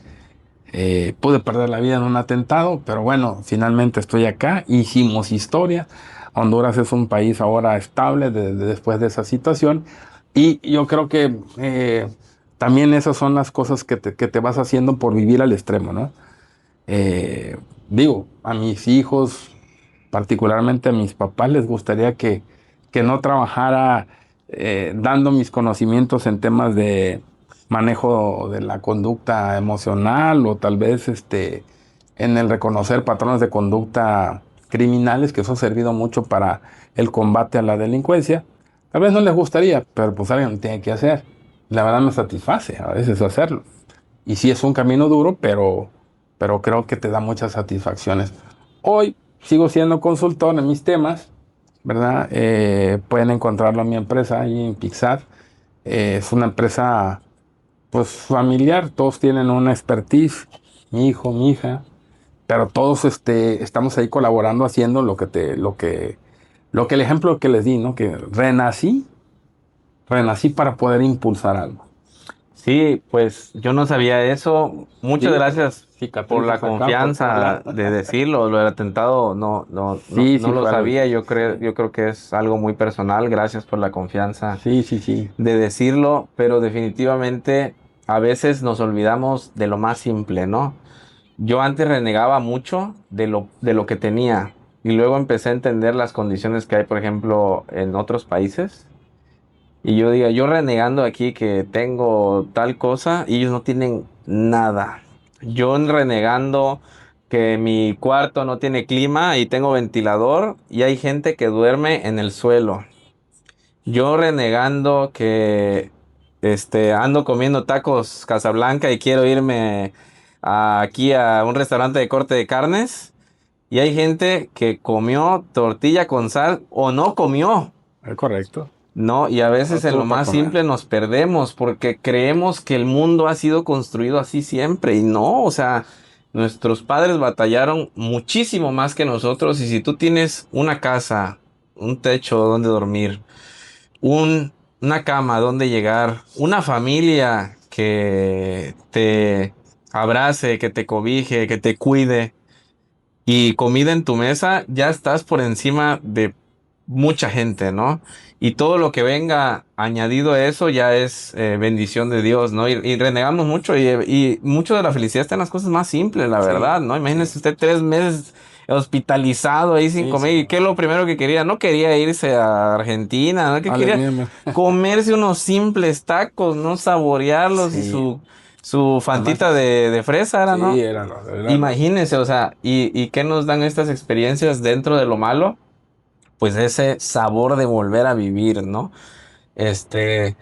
Pude perder la vida en un atentado, pero bueno, finalmente estoy acá. Hicimos historia. Honduras es un país ahora estable después de esa situación. Y yo creo que también esas son las cosas que te vas haciendo por vivir al extremo, ¿no? Eh, digo, a mis hijos, particularmente a mis papás, les gustaría que no trabajara dando mis conocimientos en temas de manejo de la conducta emocional o tal vez en el reconocer patrones de conducta criminales, que eso ha servido mucho para el combate a la delincuencia. Tal vez no les gustaría, pero pues alguien lo tiene que hacer. La verdad me satisface a veces hacerlo. Y sí es un camino duro, pero creo que te da muchas satisfacciones. Hoy sigo siendo consultor en mis temas, ¿verdad? Pueden encontrarlo en mi empresa, ahí en Pixar. Es una empresa pues familiar, todos tienen una expertise, mi hijo, mi hija, pero todos estamos ahí colaborando haciendo lo que el ejemplo que les di, ¿no? Que renací para poder impulsar algo. Sí, pues yo no sabía eso. Muchas Sí, gracias por la cicatrices acá, por todos confianza lados. de decirlo. Lo del atentado Sí, no sí lo fue algo. sabía. Yo creo que es algo muy personal. Gracias por la confianza Sí, sí, sí. de decirlo, pero definitivamente a veces nos olvidamos de lo más simple, ¿no? Yo antes renegaba mucho de lo que tenía y luego empecé a entender las condiciones que hay, por ejemplo, en otros países. Y yo diga, yo renegando aquí que tengo tal cosa y ellos no tienen nada. Yo renegando que mi cuarto no tiene clima y tengo ventilador y hay gente que duerme en el suelo. Yo renegando que ando comiendo tacos Casablanca y quiero irme aquí a un restaurante de corte de carnes y hay gente que comió tortilla con sal o no comió. Es correcto. No, y a No veces en lo tuvo para más comer. simple nos perdemos porque creemos que el mundo ha sido construido así siempre y no, o sea, nuestros padres batallaron muchísimo más que nosotros y si tú tienes una casa, un techo donde dormir, una cama donde llegar, una familia que te abrace, que te cobije, que te cuide y comida en tu mesa, ya estás por encima de mucha gente, ¿no? Y todo lo que venga añadido a eso ya es bendición de Dios, ¿no? Y renegamos mucho y mucho de la felicidad está en las cosas más simples, la Sí, verdad, ¿no? sí, Imagínese usted 3 meses hospitalizado ahí sin sí, comer. ¿Y sí. qué es lo primero que quería? No quería irse a Argentina, ¿no? Que quería Mismo. comerse unos simples tacos, ¿no? Saborearlos y Sí, su además, fantita de fresa era, sí, ¿no? era lo. Imagínense, o sea, y qué nos dan estas experiencias dentro de lo malo? Pues ese sabor de volver a vivir, ¿no? Este,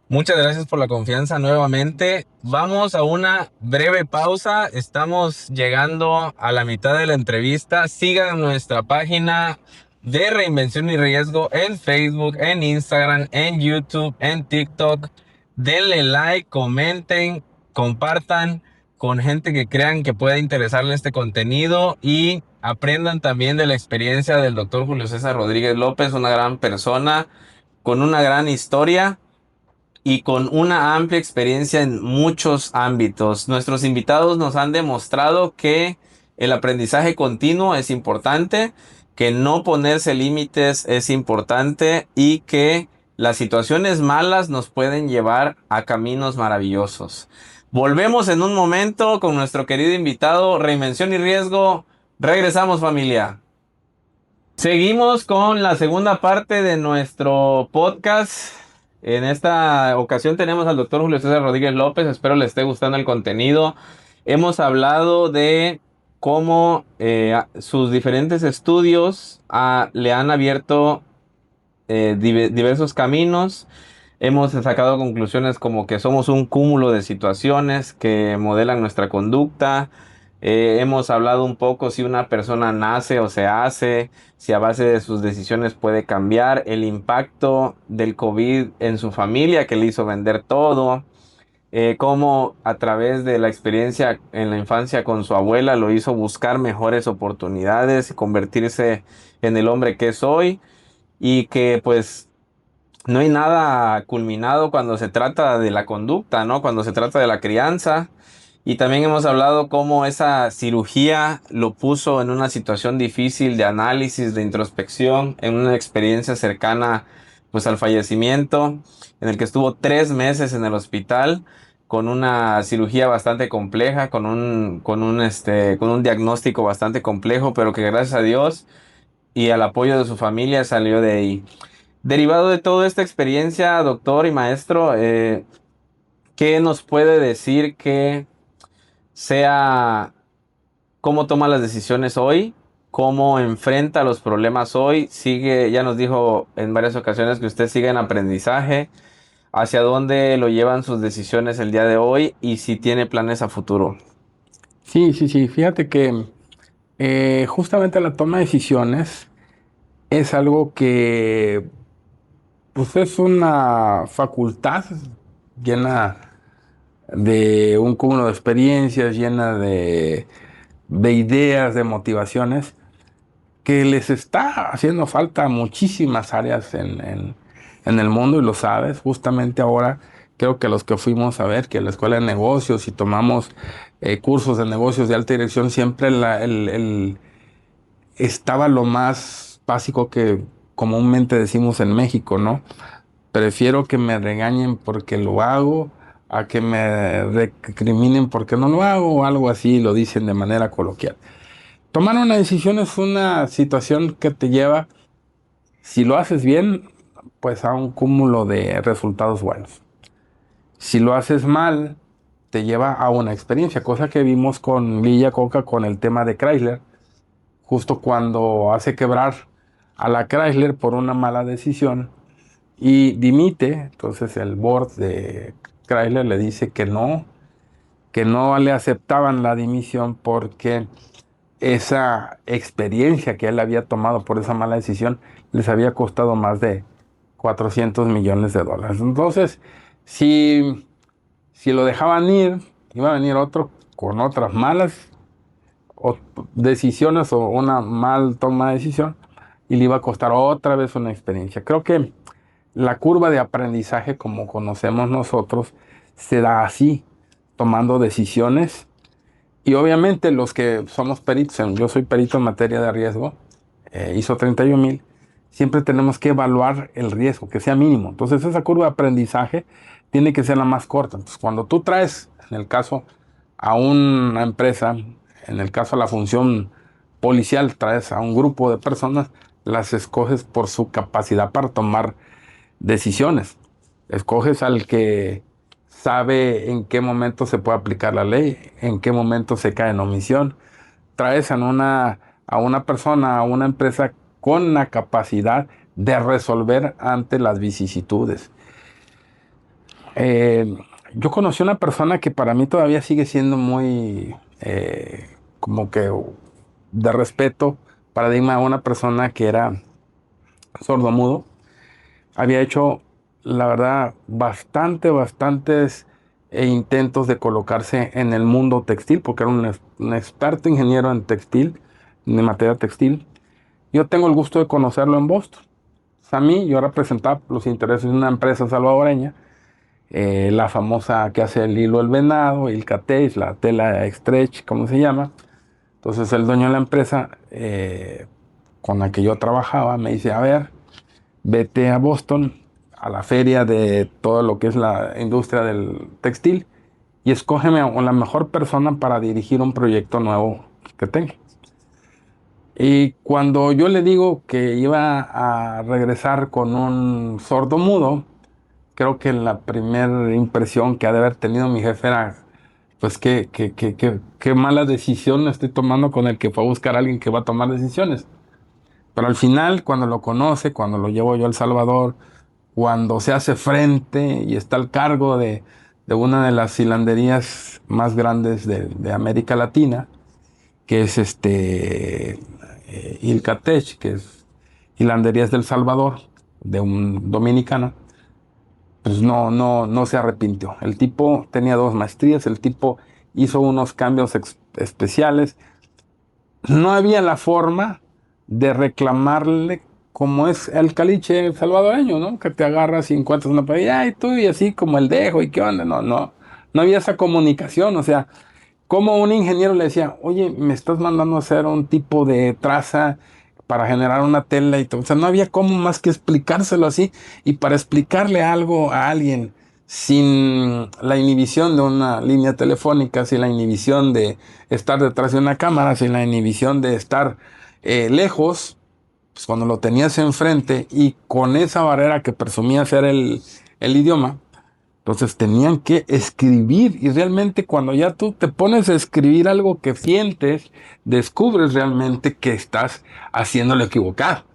muchas gracias por la confianza nuevamente. Vamos a una breve pausa. Estamos llegando a la mitad de la entrevista. Sigan nuestra página de Reinvención y Riesgo en Facebook, en Instagram, en YouTube, en TikTok. Denle like, comenten, compartan con gente que crean que pueda interesarle este contenido y aprendan también de la experiencia del doctor Julio César Rodríguez López, una gran persona con una gran historia y con una amplia experiencia en muchos ámbitos. Nuestros invitados nos han demostrado que el aprendizaje continuo es importante, que no ponerse límites es importante y que las situaciones malas nos pueden llevar a caminos maravillosos. Volvemos en un momento con nuestro querido invitado, Reinvención y Riesgo. Regresamos, familia. Seguimos con la segunda parte de nuestro podcast. En esta ocasión tenemos al doctor Julio César Rodríguez López. Espero le esté gustando el contenido. Hemos hablado de cómo sus diferentes estudios le han abierto diversos caminos. Hemos sacado conclusiones como que somos un cúmulo de situaciones que modelan nuestra conducta. Hemos hablado un poco si una persona nace o se hace, si a base de sus decisiones puede cambiar, el impacto del COVID en su familia que le hizo vender todo, cómo a través de la experiencia en la infancia con su abuela lo hizo buscar mejores oportunidades y convertirse en el hombre que es hoy y que pues no hay nada culminado cuando se trata de la conducta, ¿no? Cuando se trata de la crianza. Y también hemos hablado cómo esa cirugía lo puso en una situación difícil de análisis, de introspección, en una experiencia cercana pues al fallecimiento, en el que estuvo 3 meses en el hospital con una cirugía bastante compleja, con un diagnóstico bastante complejo, pero que gracias a Dios y al apoyo de su familia salió de ahí. Derivado de toda esta experiencia, doctor y maestro, ¿qué nos puede decir que sea cómo toma las decisiones hoy, cómo enfrenta los problemas hoy? Sigue, ya nos dijo en varias ocasiones que usted sigue en aprendizaje, hacia dónde lo llevan sus decisiones el día de hoy y si tiene planes a futuro. Sí, sí, sí. Fíjate que justamente la toma de decisiones es algo que pues es una facultad llena de un cúmulo de experiencias, llena de ideas, de motivaciones, que les está haciendo falta a muchísimas áreas en el mundo y lo sabes. Justamente ahora creo que los que fuimos a ver que la escuela de negocios y tomamos cursos de negocios de alta dirección, siempre estaba lo más básico que comúnmente decimos en México, ¿no? Prefiero que me regañen porque lo hago a que me recriminen porque no lo hago o algo así, lo dicen de manera coloquial. Tomar una decisión es una situación que te lleva, si lo haces bien, pues a un cúmulo de resultados buenos. Si lo haces mal, te lleva a una experiencia, cosa que vimos con Lilla Coca con el tema de Chrysler, justo cuando hace quebrar a la Chrysler por una mala decisión y dimite. Entonces el board de Chrysler le dice que no le aceptaban la dimisión porque esa experiencia que él había tomado por esa mala decisión les había costado más de 400 millones de dólares. Entonces, si lo dejaban ir, iba a venir otro con otras malas o decisiones o una mal toma de decisión y le iba a costar otra vez una experiencia. Creo que la curva de aprendizaje, como conocemos nosotros, se da así, tomando decisiones. Y obviamente los que somos peritos, yo soy perito en materia de riesgo, ISO 31000, siempre tenemos que evaluar el riesgo, que sea mínimo. Entonces esa curva de aprendizaje tiene que ser la más corta. Entonces cuando tú traes, en el caso a una empresa, en el caso a la función policial, traes a un grupo de personas, las escoges por su capacidad para tomar decisiones. Escoges al que sabe en qué momento se puede aplicar la ley, en qué momento se cae en omisión. Traes a una persona, a una empresa con la capacidad de resolver ante las vicisitudes. Eh, yo conocí una persona que para mí todavía sigue siendo muy como que de respeto, paradigma, una persona que era sordomudo. Había hecho, la verdad, bastantes intentos de colocarse en el mundo textil, porque era un experto ingeniero en textil, en materia textil. Yo tengo el gusto de conocerlo en Boston. A mí, yo representaba los intereses de una empresa salvadoreña, la famosa que hace el hilo del venado, el Catech, la tela stretch, ¿cómo se llama? Entonces el dueño de la empresa con la que yo trabajaba me dice, a ver, vete a Boston, a la feria de todo lo que es la industria del textil, y escógeme a la mejor persona para dirigir un proyecto nuevo que tenga. Y cuando yo le digo que iba a regresar con un sordo mudo, creo que la primera impresión que ha de haber tenido mi jefe era, pues qué mala decisión estoy tomando con el que fue a buscar a alguien que va a tomar decisiones. Pero al final, cuando lo conoce, cuando lo llevo yo a El Salvador, cuando se hace frente y está al cargo de una de las hilanderías más grandes de América Latina, que es Ilcatech, que es Hilanderías del Salvador, de un dominicano, pues no se arrepintió. El tipo tenía 2 maestrías, el tipo hizo unos cambios especiales. No había la forma de reclamarle como es el caliche salvadoreño, ¿no? Que te agarras y encuentras una paella, ay, tú, y así como el dejo, y qué onda. No había esa comunicación. O sea, como un ingeniero le decía, oye, me estás mandando a hacer un tipo de traza para generar una tela y todo. O sea, no había cómo más que explicárselo así. Y para explicarle algo a alguien sin la inhibición de una línea telefónica, sin la inhibición de estar detrás de una cámara, sin la inhibición de estar lejos, pues cuando lo tenías enfrente y con esa barrera que presumía ser el idioma, entonces tenían que escribir y realmente cuando ya tú te pones a escribir algo que sientes, descubres realmente que estás haciéndolo equivocado.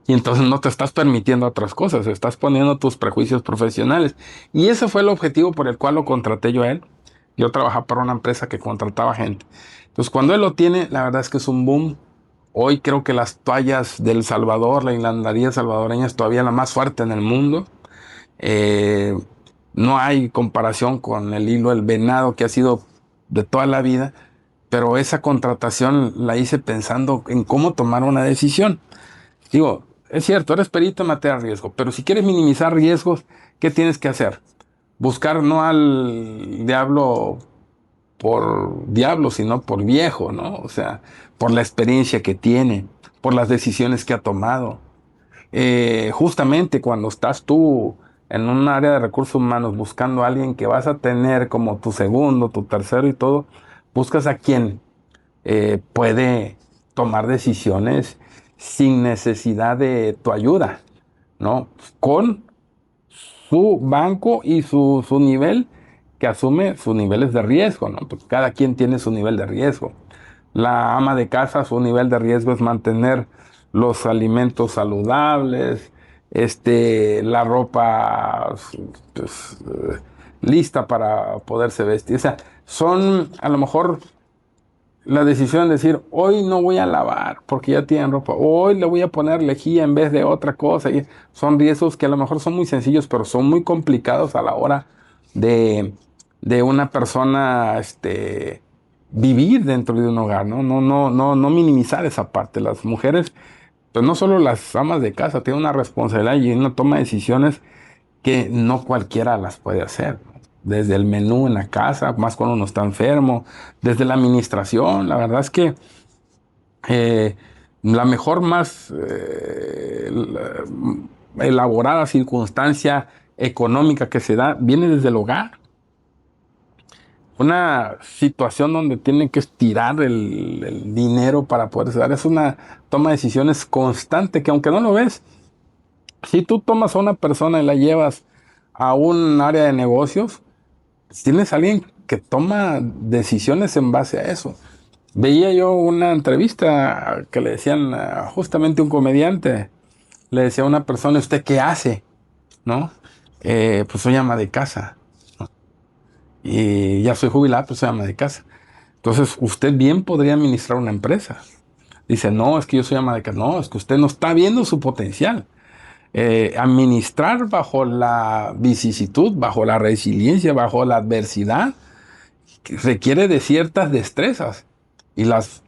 Y entonces no te estás permitiendo otras cosas, estás poniendo tus prejuicios profesionales. Y ese fue el objetivo por el cual lo contraté yo a él. Yo trabajaba para una empresa que contrataba gente. Entonces cuando él lo tiene, la verdad es que es un boom. Hoy creo que las toallas del Salvador, la hilandería salvadoreña es todavía la más fuerte en el mundo. Eh, no hay comparación con el hilo del venado que ha sido de toda la vida, pero esa contratación la hice pensando en cómo tomar una decisión. Digo, es cierto, eres perito en materia de riesgo, pero si quieres minimizar riesgos, ¿qué tienes que hacer? Buscar no al diablo por diablo, sino por viejo, ¿no? O sea, por la experiencia que tiene, por las decisiones que ha tomado. Justamente cuando estás tú en un área de recursos humanos buscando a alguien que vas a tener como tu segundo, tu tercero y todo, buscas a quien puede tomar decisiones sin necesidad de tu ayuda, ¿no? Con su banco y su nivel que asume sus niveles de riesgo, ¿no? Pues cada quien tiene su nivel de riesgo. La ama de casa, su nivel de riesgo es mantener los alimentos saludables, la ropa pues, lista para poderse vestir. O sea, son a lo mejor la decisión de decir, hoy no voy a lavar porque ya tienen ropa, hoy le voy a poner lejía en vez de otra cosa. Y son riesgos que a lo mejor son muy sencillos, pero son muy complicados a la hora de, de una persona vivir dentro de un hogar, ¿no? No minimizar esa parte. Las mujeres, pues no solo las amas de casa, tienen una responsabilidad y una toma de decisiones que no cualquiera las puede hacer. Desde el menú en la casa, más cuando uno está enfermo, desde la administración, la verdad es que eh, la mejor, más elaborada circunstancia económica que se da viene desde el hogar. Una situación donde tienen que estirar el dinero para poderse dar. Es una toma de decisiones constante que aunque no lo ves, si tú tomas a una persona y la llevas a un área de negocios, tienes a alguien que toma decisiones en base a eso. Veía yo una entrevista que le decían justamente un comediante, le decía a una persona, ¿usted qué hace? ¿No? Pues soy ama de casa, ¿no? Y ya soy jubilado, pues soy ama de casa. Entonces, usted bien podría administrar una empresa. Dice, no, es que yo soy ama de casa. No, es que usted no está viendo su potencial. Administrar bajo la vicisitud, bajo la resiliencia, bajo la adversidad, requiere de ciertas destrezas. Y las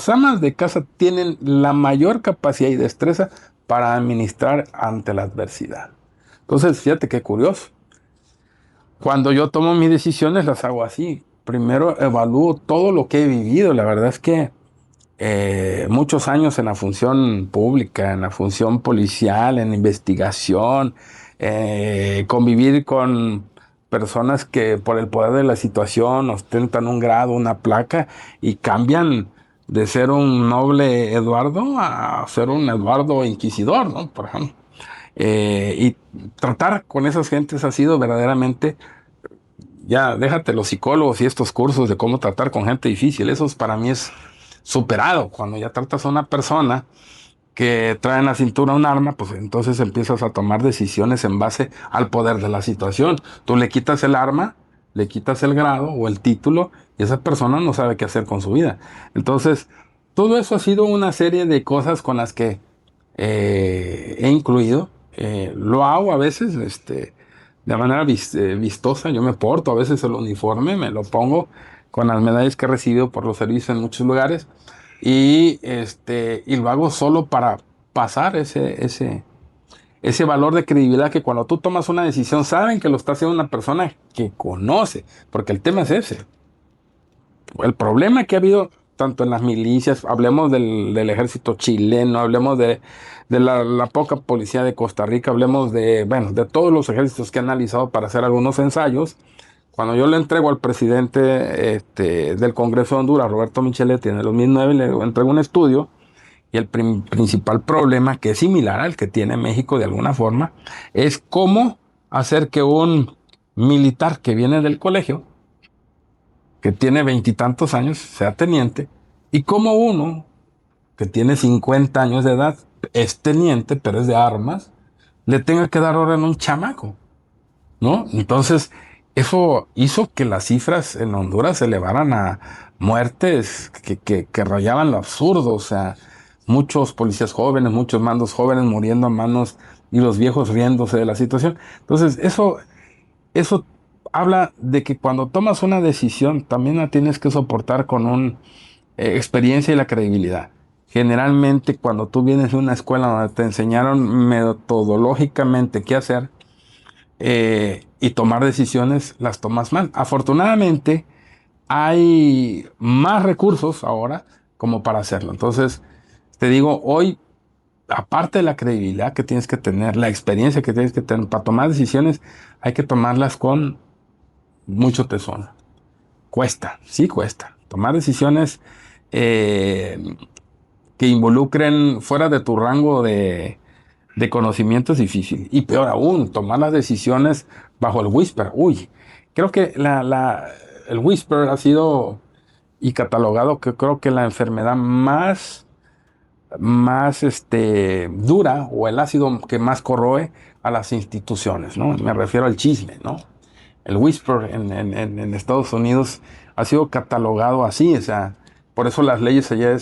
amas de casa tienen la mayor capacidad y destreza para administrar ante la adversidad. Entonces, fíjate qué curioso. Cuando yo tomo mis decisiones, las hago así. Primero evalúo todo lo que he vivido. La verdad es que muchos años en la función pública, en la función policial, en investigación, convivir con personas que por el poder de la situación ostentan un grado, una placa y cambian de ser un noble Eduardo a ser un Eduardo inquisidor, ¿no? Por ejemplo. Y tratar con esas gentes ha sido verdaderamente, ya déjate los psicólogos y estos cursos de cómo tratar con gente difícil, eso para mí es superado. Cuando ya tratas a una persona que trae en la cintura un arma, pues entonces empiezas a tomar decisiones en base al poder de la situación. Tú le quitas el arma, le quitas el grado o el título y esa persona no sabe qué hacer con su vida. Entonces, todo eso ha sido una serie de cosas con las que he incluido. Lo hago a veces, de manera vistosa. Yo me porto a veces el uniforme, me lo pongo con las medallas que he recibido por los servicios en muchos lugares y lo hago solo para pasar ese valor de credibilidad que cuando tú tomas una decisión saben que lo está haciendo una persona que conoce, porque el tema es ese. El problema que ha habido tanto en las milicias, hablemos del ejército chileno, hablemos de la poca policía de Costa Rica, hablemos bueno, de todos los ejércitos que he analizado para hacer algunos ensayos. Cuando yo le entrego al presidente del Congreso de Honduras, Roberto Micheletti, en el 2009, le entrego un estudio y el principal problema, que es similar al que tiene México de alguna forma, es cómo hacer que un militar que viene del colegio, que tiene veintitantos años, sea teniente, y cómo uno que tiene 50 años de edad, es teniente, pero es de armas, le tenga que dar orden a un chamaco, ¿no? Entonces, eso hizo que las cifras en Honduras se elevaran a muertes que rayaban lo absurdo. O sea, muchos policías jóvenes, muchos mandos jóvenes muriendo a manos y los viejos riéndose de la situación. Entonces, eso habla de que cuando tomas una decisión, también la tienes que soportar con una experiencia y la credibilidad. Generalmente, cuando tú vienes de una escuela donde te enseñaron metodológicamente qué hacer, y tomar decisiones, las tomas mal. Afortunadamente, hay más recursos ahora como para hacerlo. Entonces, te digo, hoy, aparte de la credibilidad que tienes que tener, la experiencia que tienes que tener para tomar decisiones, hay que tomarlas con mucho tesón. Cuesta, sí cuesta. Tomar decisiones que involucren fuera de tu rango de conocimiento es difícil. Y peor aún, tomar las decisiones bajo el whisper. Uy, creo que el whisper ha sido y catalogado que creo que la enfermedad más dura, o el ácido que más corroe a las instituciones, ¿no? Me refiero al chisme, ¿no? El whisper en Estados Unidos ha sido catalogado así. O sea, por eso las leyes allá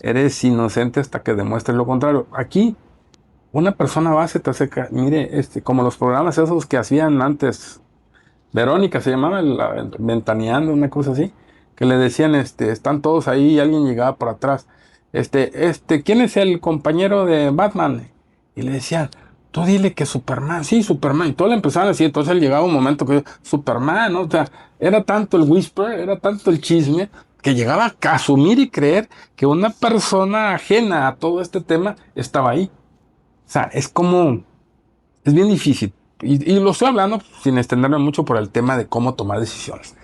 eres inocente hasta que demuestres lo contrario. Aquí una persona va, se te acerca, mire, como los programas esos que hacían antes, Verónica se llamaba, Ventaneando, una cosa así, que le decían, están todos ahí y alguien llegaba por atrás, ¿quién es el compañero de Batman? Y le decían, tú dile que Superman, sí, Superman, y todo le empezaban a decir. Entonces él llegaba un momento que, Superman, ¿no? O sea, era tanto el whisper, era tanto el chisme, que llegaba a asumir y creer que una persona ajena a todo este tema estaba ahí. O sea, es bien difícil. Y lo estoy hablando sin extenderme mucho por el tema de cómo tomar decisiones.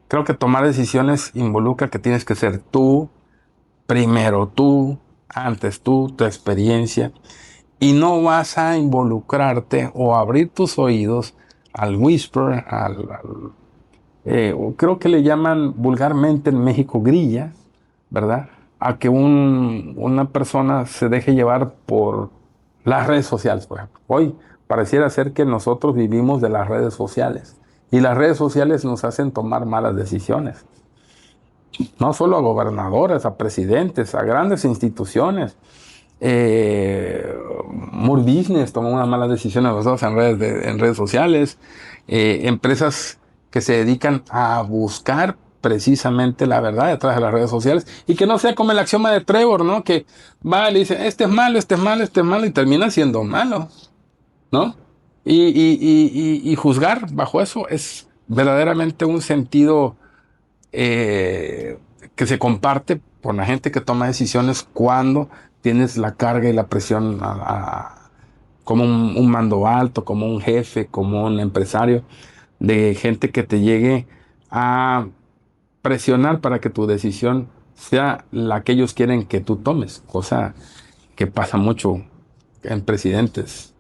Creo que tomar decisiones involucra que tienes que ser tú, primero tú, antes tú, tu experiencia. Y no vas a involucrarte o abrir tus oídos al whisper, creo que le llaman vulgarmente en México grilla, ¿verdad? A que una persona se deje llevar por las redes sociales, por ejemplo. Hoy pareciera ser que nosotros vivimos de las redes sociales y las redes sociales nos hacen tomar malas decisiones. No solo a gobernadores, a presidentes, a grandes instituciones. More Business tomó una mala decisión basadas en redes sociales. Empresas que se dedican a buscar precisamente la verdad detrás de las redes sociales, y que no sea como el axioma de Trevor, ¿no? Que va y le dice, este es malo, este es malo, este es malo, y termina siendo malo, ¿no? Y juzgar bajo eso es verdaderamente un sentido que se comparte por la gente que toma decisiones cuando tienes la carga y la presión como un mando alto, como un jefe, como un empresario, de gente que te llegue a presionar para que tu decisión sea la que ellos quieren que tú tomes, cosa que pasa mucho en presidentes.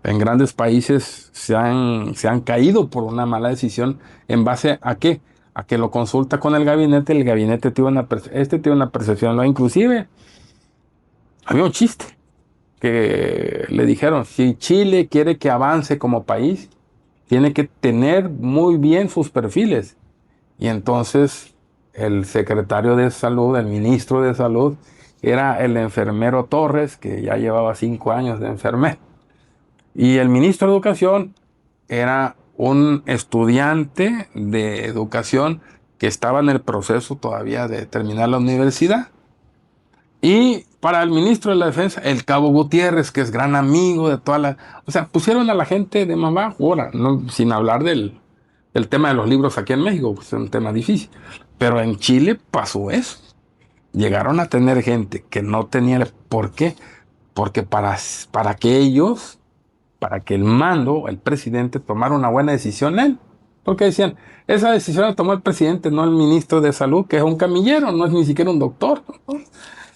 En grandes países se han caído por una mala decisión. ¿En base a qué? A que lo consulta con el gabinete tiene tiene una percepción, ¿no? Inclusive había un chiste que le dijeron, si Chile quiere que avance como país, tiene que tener muy bien sus perfiles. Y entonces el secretario de salud, el ministro de salud, era el enfermero Torres, que ya llevaba 5 años de enfermero. Y el ministro de Educación era un estudiante de educación que estaba en el proceso todavía de terminar la universidad. Y para el ministro de la Defensa, el cabo Gutiérrez, que es gran amigo de toda la... O sea, pusieron a la gente de mamá, ahora, no, sin hablar El tema de los libros aquí en México pues, es un tema difícil, pero en Chile pasó eso. Llegaron a tener gente que no tenía... ¿Por qué? Porque para que ellos, para que el mando, el presidente, tomara una buena decisión él. Porque decían, esa decisión la tomó el presidente, no el ministro de salud, que es un camillero, no es ni siquiera un doctor, ¿no?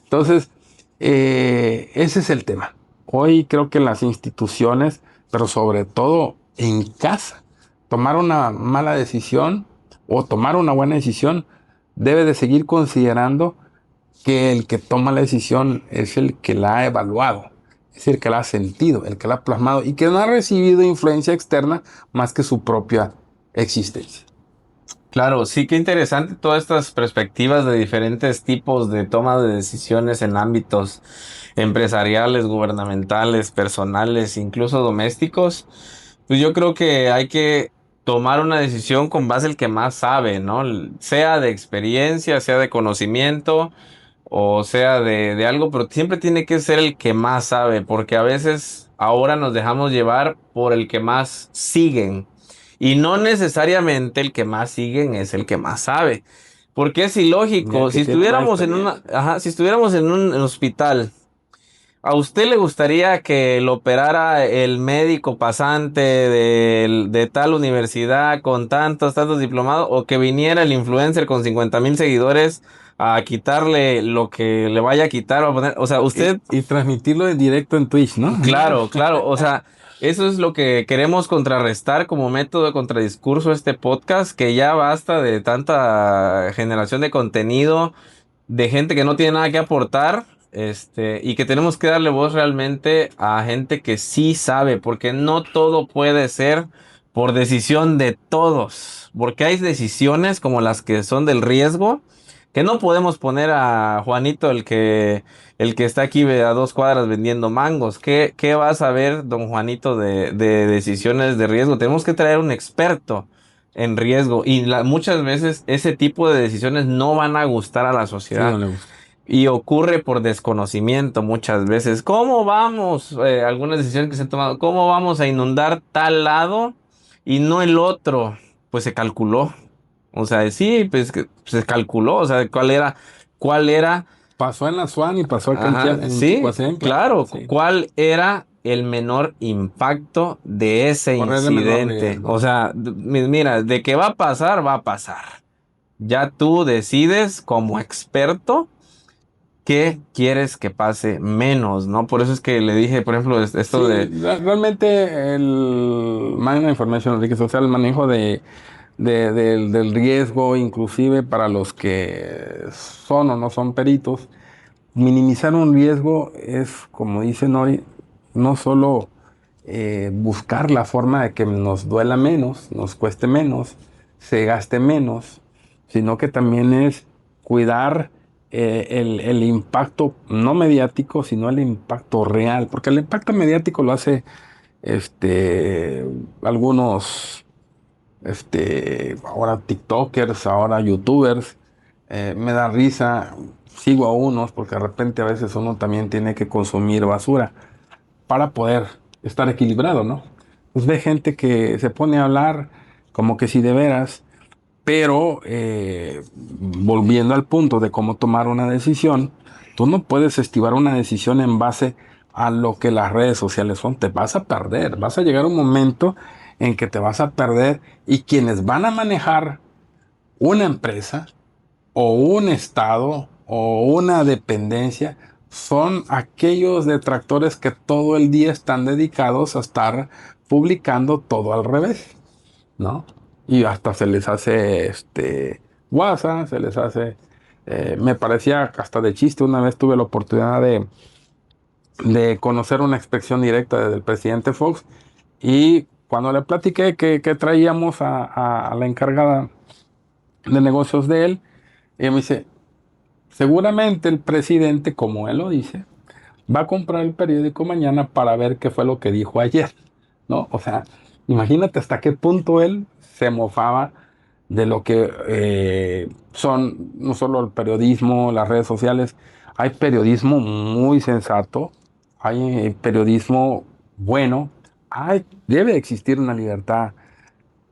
Entonces, ese es el tema. Hoy creo que las instituciones, pero sobre todo en casa, tomar una mala decisión o tomar una buena decisión, debe de seguir considerando que el que toma la decisión es el que la ha evaluado, es el que la ha sentido, el que la ha plasmado y que no ha recibido influencia externa más que su propia existencia. Claro, sí, qué interesante todas estas perspectivas de diferentes tipos de toma de decisiones en ámbitos empresariales, gubernamentales, personales, incluso domésticos. Pues yo creo que hay que tomar una decisión con base el que más sabe, ¿no? Sea de experiencia, sea de conocimiento o sea de algo, pero siempre tiene que ser el que más sabe, porque a veces ahora nos dejamos llevar por el que más siguen. Y no necesariamente el que más siguen es el que más sabe. Porque es Y el ilógico. que Si tiene más estuviéramos en una, experiencia. ajá, si estuviéramos en un hospital, ¿a usted le gustaría que lo operara el médico pasante de tal universidad con tantos diplomados o que viniera el influencer con 50,000 seguidores a quitarle lo que le vaya a quitar o a poner? O sea, usted. Y transmitirlo en directo en Twitch, ¿no? Claro, claro, o sea, eso es lo que queremos contrarrestar como método de contradiscurso este podcast, que ya basta de tanta generación de contenido, de gente que no tiene nada que aportar, y que tenemos que darle voz realmente a gente que sí sabe, porque no todo puede ser por decisión de todos, porque hay decisiones como las que son del riesgo, que no podemos poner a Juanito, el que está aquí a 2 cuadras vendiendo mangos. ¿Qué va a saber don Juanito de decisiones de riesgo? Tenemos que traer un experto en riesgo y muchas veces ese tipo de decisiones no van a gustar a la Sí, no sociedad le gusta. y ocurre por desconocimiento muchas veces. ¿Cómo vamos? Algunas decisiones que se han tomado. ¿Cómo vamos a inundar tal lado y no el otro? Pues se calculó. O sea, sí, pues se calculó. O sea, cuál era. Pasó en la Swan y pasó acá Ajá, en sí, Chicoacén, claro, claro. sí. ¿Cuál era el menor impacto de ese Correr el menor incidente? O riesgo. sea, mira, de que va a pasar, va a pasar. Ya tú decides como experto qué quieres que pase menos, ¿no? Por eso es que le dije, por ejemplo, esto Sí, de. realmente el Management Information Risk, o sea, el manejo del riesgo, inclusive para los que son o no son peritos, minimizar un riesgo es, como dicen hoy, no solo buscar la forma de que nos duela menos, nos cueste menos, se gaste menos, sino que también es cuidar el impacto no mediático, sino el impacto real, porque el impacto mediático lo hace algunos ahora TikTokers, ahora YouTubers. Me da risa, sigo a unos porque de repente a veces uno también tiene que consumir basura para poder estar equilibrado, ¿no? Pues ve gente que se pone a hablar como que si de veras, pero volviendo al punto de cómo tomar una decisión, tú no puedes estivar una decisión en base a lo que las redes sociales son. Te vas a perder, vas a llegar a un momento en que te vas a perder y quienes van a manejar una empresa o un estado o una dependencia son aquellos detractores que todo el día están dedicados a estar publicando todo al revés, ¿no? Y hasta se les hace WhatsApp, se les hace, me parecía hasta de chiste, una vez tuve la oportunidad de conocer una expresión directa del presidente Fox y cuando le platiqué que traíamos a la encargada de negocios de él, ella me dice, seguramente el presidente, como él lo dice, va a comprar el periódico mañana para ver qué fue lo que dijo ayer, ¿no? O sea, imagínate hasta qué punto él se mofaba de lo que son no solo el periodismo, las redes sociales, hay periodismo muy sensato, hay periodismo bueno, debe existir una libertad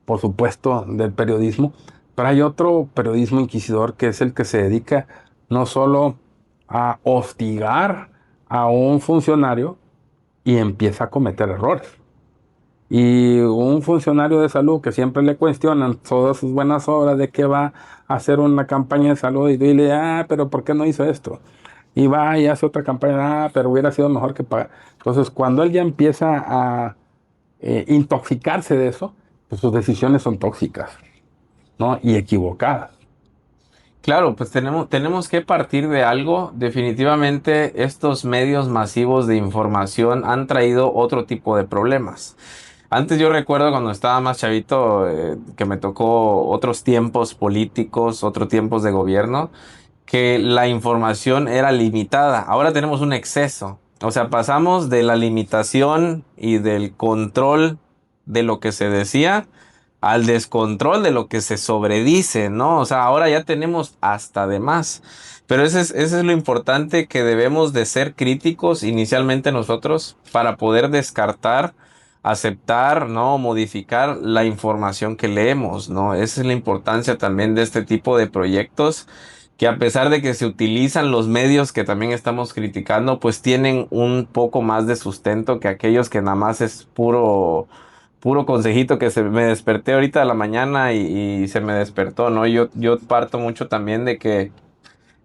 por supuesto, del periodismo, pero hay otro periodismo inquisidor que es el que se dedica no solo a hostigar a un funcionario y empieza a cometer errores. Y un funcionario de salud que siempre le cuestionan todas sus buenas obras de que va a hacer una campaña de salud y dile, pero ¿por qué no hizo esto? Y va y hace otra campaña, pero hubiera sido mejor que pagar. Entonces, cuando él ya empieza a intoxicarse de eso, pues sus decisiones son tóxicas, ¿no? Y equivocadas. Claro, pues tenemos que partir de algo. Definitivamente estos medios masivos de información han traído otro tipo de problemas. Antes yo recuerdo cuando estaba más chavito, que me tocó otros tiempos políticos, otros tiempos de gobierno, que la información era limitada. Ahora tenemos un exceso. O sea, pasamos de la limitación y del control de lo que se decía al descontrol de lo que se sobredice, ¿no? O sea, ahora ya tenemos hasta de más. Pero ese es lo importante, que debemos de ser críticos inicialmente nosotros para poder descartar, aceptar, ¿no? Modificar la información que leemos, ¿no? Esa es la importancia también de este tipo de proyectos, que a pesar de que se utilizan los medios que también estamos criticando, pues tienen un poco más de sustento que aquellos que nada más es puro consejito, que me desperté ahorita de la mañana y se me despertó, ¿no? Yo parto mucho también de que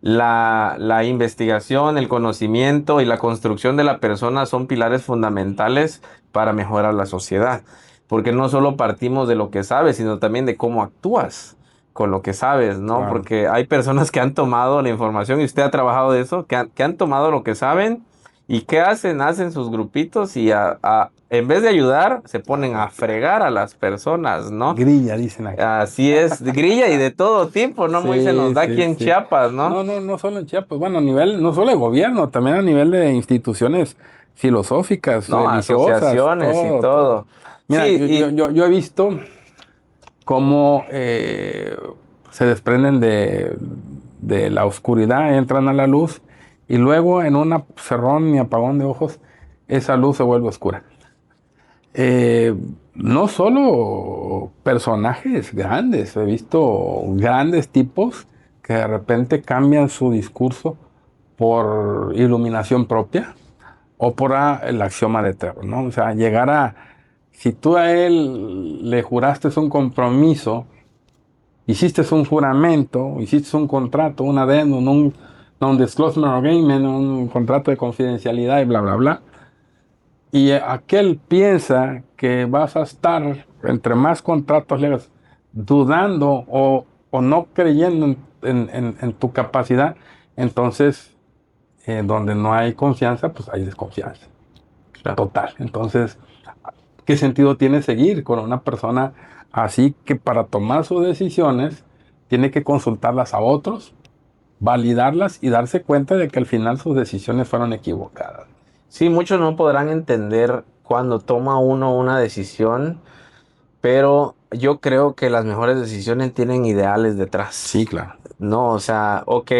la investigación, el conocimiento y la construcción de la persona son pilares fundamentales para mejorar la sociedad. Porque no solo partimos de lo que sabes, sino también de cómo actúas con lo que sabes, ¿no? Claro. Porque hay personas que han tomado la información, y usted ha trabajado de eso, que han tomado lo que saben, y ¿qué hacen? Hacen sus grupitos y en vez de ayudar, se ponen a fregar a las personas, ¿no? Grilla, dicen aquí. Así es, grilla y de todo tipo, ¿no? Muy se nos Sí, da aquí sí, en sí. Chiapas, ¿no? No, no, no solo en Chiapas, bueno, a nivel, no solo de gobierno, también a nivel de instituciones filosóficas, No, religiosas, asociaciones y todo, todo. todo. Mira, Sí, yo he visto cómo se desprenden de la oscuridad, entran a la luz y luego en un cerrón y apagón de ojos, esa luz se vuelve oscura. Eh, no solo personajes grandes, he visto grandes tipos que de repente cambian su discurso por iluminación propia o por el axioma de terror, ¿no? O sea, si tú a él le juraste un compromiso, hiciste un juramento, hiciste un contrato, un adendum, un non-disclosure agreement, un contrato de confidencialidad y bla, bla, bla, y aquel piensa que vas a estar, entre más contratos le hagas, dudando o no creyendo en tu capacidad, entonces, donde no hay confianza, pues hay desconfianza. claro. Total. Entonces, ¿qué sentido tiene seguir con una persona así que para tomar sus decisiones tiene que consultarlas a otros, validarlas y darse cuenta de que al final sus decisiones fueron equivocadas? Sí, muchos no podrán entender cuando toma uno una decisión, pero yo creo que las mejores decisiones tienen ideales Sí, detrás. claro. No, o sea, ok,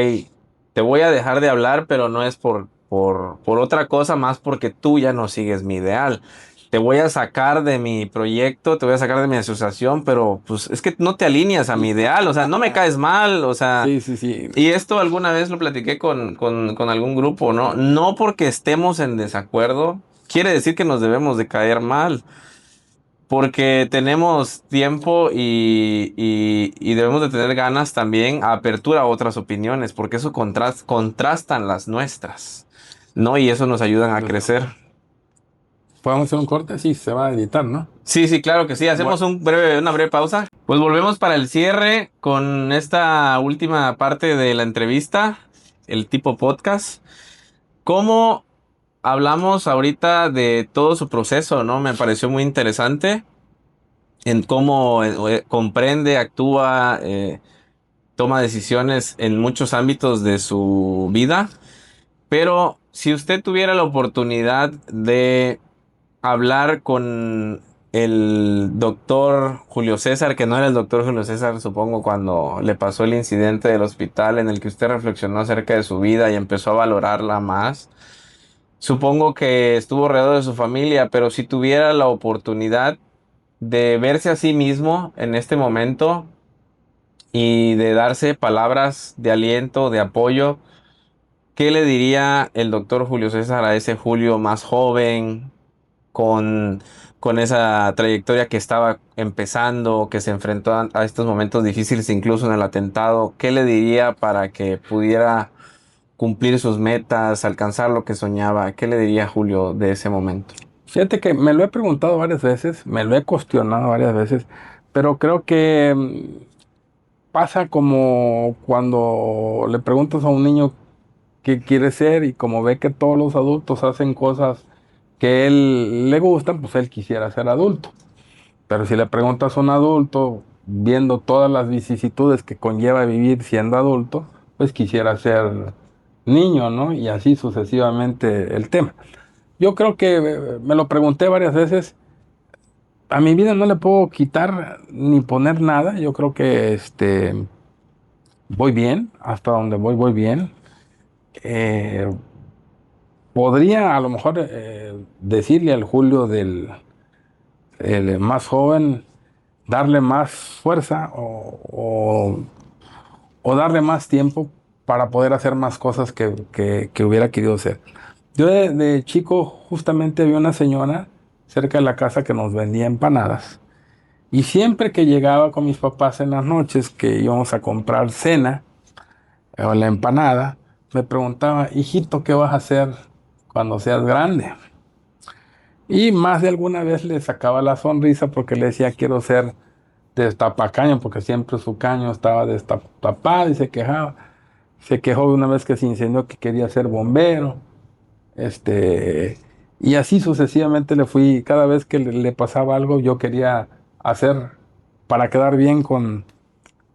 te voy a dejar de hablar, pero no es por otra cosa, más porque tú ya no sigues mi ideal. Te voy a sacar de mi proyecto, te voy a sacar de mi asociación, pero pues es que no te alineas a mi ideal, o sea, no me caes mal, o sea, Sí, sí, sí. y esto alguna vez lo platiqué con algún grupo, ¿no? No porque estemos en desacuerdo, quiere decir que nos debemos de caer mal. Porque tenemos tiempo y debemos de tener ganas también, apertura a otras opiniones, porque eso contrastan las nuestras, ¿no? Y eso nos ayudan a crecer. ¿Podemos hacer un corte? Sí, se va a editar, ¿no? Sí, sí, claro que sí. Hacemos Bueno, una breve pausa. Pues volvemos para el cierre con esta última parte de la entrevista, el tipo podcast. ¿Cómo hablamos ahorita de todo su proceso, ¿no? Me pareció muy interesante en cómo comprende, actúa, toma decisiones en muchos ámbitos de su vida. Pero si usted tuviera la oportunidad de hablar con el doctor Julio César, que no era el doctor Julio César, supongo, cuando le pasó el incidente del hospital en el que usted reflexionó acerca de su vida y empezó a valorarla más, supongo que estuvo rodeado de su familia, pero si tuviera la oportunidad de verse a sí mismo en este momento y de darse palabras de aliento, de apoyo, ¿qué le diría el doctor Julio César a ese Julio más joven, con, con esa trayectoria que estaba empezando, que se enfrentó a estos momentos difíciles, incluso en el atentado? ¿Qué le diría para que pudiera cumplir sus metas, alcanzar lo que soñaba? ¿Qué le diría Julio de ese momento? Fíjate que me lo he preguntado varias veces, me lo he cuestionado varias veces, pero creo que pasa como cuando le preguntas a un niño qué quiere ser y como ve que todos los adultos hacen cosas que él le gustan, pues él quisiera ser adulto. Pero si le preguntas a un adulto, viendo todas las vicisitudes que conlleva vivir siendo adulto, pues quisiera ser niño, ¿no? Y así sucesivamente el tema. Yo creo que me lo pregunté varias veces. A mi vida no le puedo quitar ni poner nada. Yo creo que voy bien, hasta donde voy, voy bien. Eh, Podría a lo mejor decirle al Julio del el más joven, darle más fuerza o darle más tiempo para poder hacer más cosas que hubiera querido hacer. Yo de chico justamente vi una señora cerca de la casa que nos vendía empanadas. Y siempre que llegaba con mis papás en las noches que íbamos a comprar cena o la empanada, me preguntaba, hijito, ¿qué vas a hacer cuando seas grande? Y más de alguna vez le sacaba la sonrisa porque le decía, quiero ser destapacaño, porque siempre su caño estaba destapado y se quejaba. Se quejó de una vez que se incendió que quería ser bombero. Este, y así sucesivamente le fui, cada vez que le pasaba algo, yo quería hacer para quedar bien con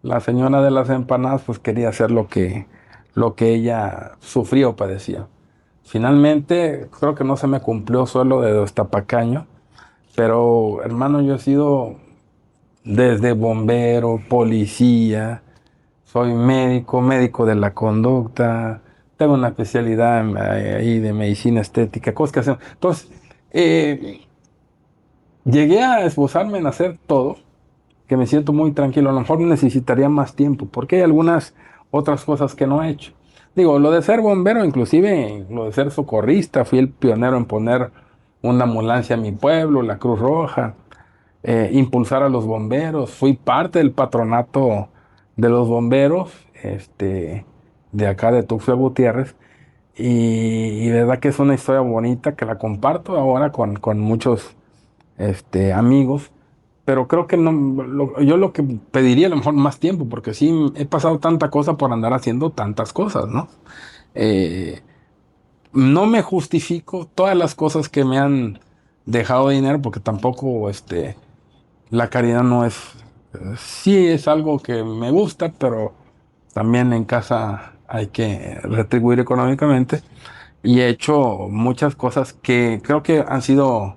la señora de las empanadas, pues quería hacer lo que ella sufría o padecía. Finalmente, creo que no se me cumplió solo de destapacaño, pero hermano, yo he sido desde bombero, policía, soy médico, médico de la conducta, tengo una especialidad ahí de medicina estética, cosas que hacemos. Entonces, eh, llegué a esforzarme en hacer todo, que me siento muy tranquilo. A lo mejor necesitaría más tiempo, porque hay algunas otras cosas que no he hecho. Digo, lo de ser bombero, inclusive lo de ser socorrista, fui el pionero en poner una ambulancia a mi pueblo, la Cruz Roja, impulsar a los bomberos. Fui parte del patronato de los bomberos, de acá de Tuxtla Gutiérrez. Y verdad que es una historia bonita que la comparto ahora con muchos amigos. Pero creo que no, yo lo que pediría a lo mejor más tiempo, porque sí he pasado tanta cosa por andar haciendo tantas cosas, ¿no? Eh, no me justifico todas las cosas que me han dejado dinero, porque tampoco la caridad no es, sí es algo que me gusta, pero también en casa hay que retribuir económicamente. Y he hecho muchas cosas que creo que han sido,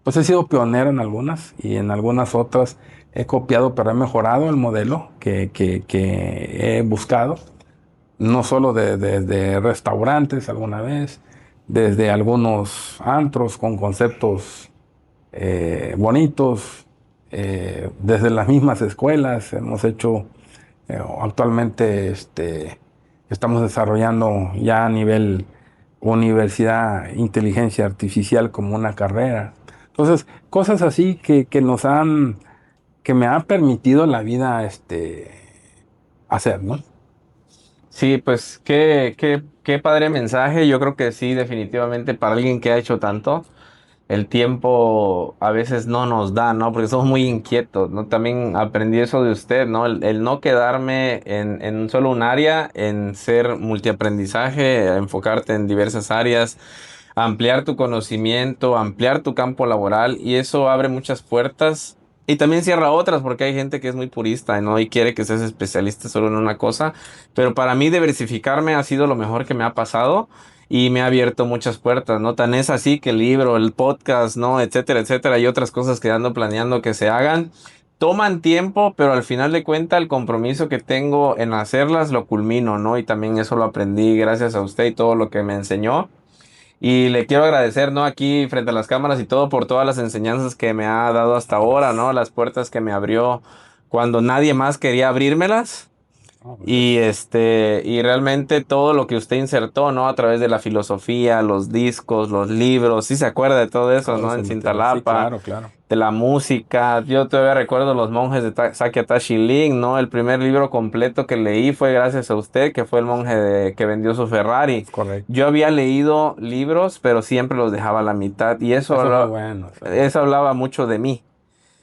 pues he sido pionero en algunas y en algunas otras he copiado, pero he mejorado el modelo que he buscado. No solo de restaurantes alguna vez, desde algunos antros con conceptos bonitos, desde las mismas escuelas hemos hecho, actualmente estamos desarrollando ya a nivel universidad inteligencia artificial como una carrera. Entonces, cosas así que me han permitido la vida hacer, ¿no? Sí, pues qué padre mensaje. Yo creo que sí, definitivamente para alguien que ha hecho tanto, el tiempo a veces no nos da, ¿no? Porque somos muy inquietos, ¿no? También aprendí eso de usted, ¿no? El no quedarme en solo un área, en ser multiaprendizaje, enfocarte en diversas áreas, ampliar tu conocimiento, ampliar tu campo laboral, y eso abre muchas puertas. Y también cierra otras porque hay gente que es muy purista, ¿no? Y quiere que seas especialista solo en una cosa. Pero para mí diversificarme ha sido lo mejor que me ha pasado y me ha abierto muchas puertas, ¿no? Tan es así que el libro, el podcast, ¿no? Etcétera, etcétera, y otras cosas que ando planeando que se hagan, toman tiempo, pero al final de cuentas el compromiso que tengo en hacerlas lo culmino, ¿no? Y también eso lo aprendí gracias a usted y todo lo que me enseñó. Y le quiero agradecer, ¿no? Aquí frente a las cámaras y todo por todas las enseñanzas que me ha dado hasta ahora, ¿no? Las puertas que me abrió cuando nadie más quería abrírmelas. Y realmente todo lo que usted insertó, ¿no? A través de la filosofía, los discos, los libros, sí se acuerda de todo eso, ¿no? En Sí, Cintalapa, claro, claro. de la música. Yo todavía recuerdo Los monjes de Sakyatashi Lin, ¿no? El primer libro completo que leí fue gracias a usted, que fue el monje que vendió su Ferrari. Correcto. Yo había leído libros, pero siempre los dejaba a la mitad y Eso fue bueno. eso hablaba mucho de mí,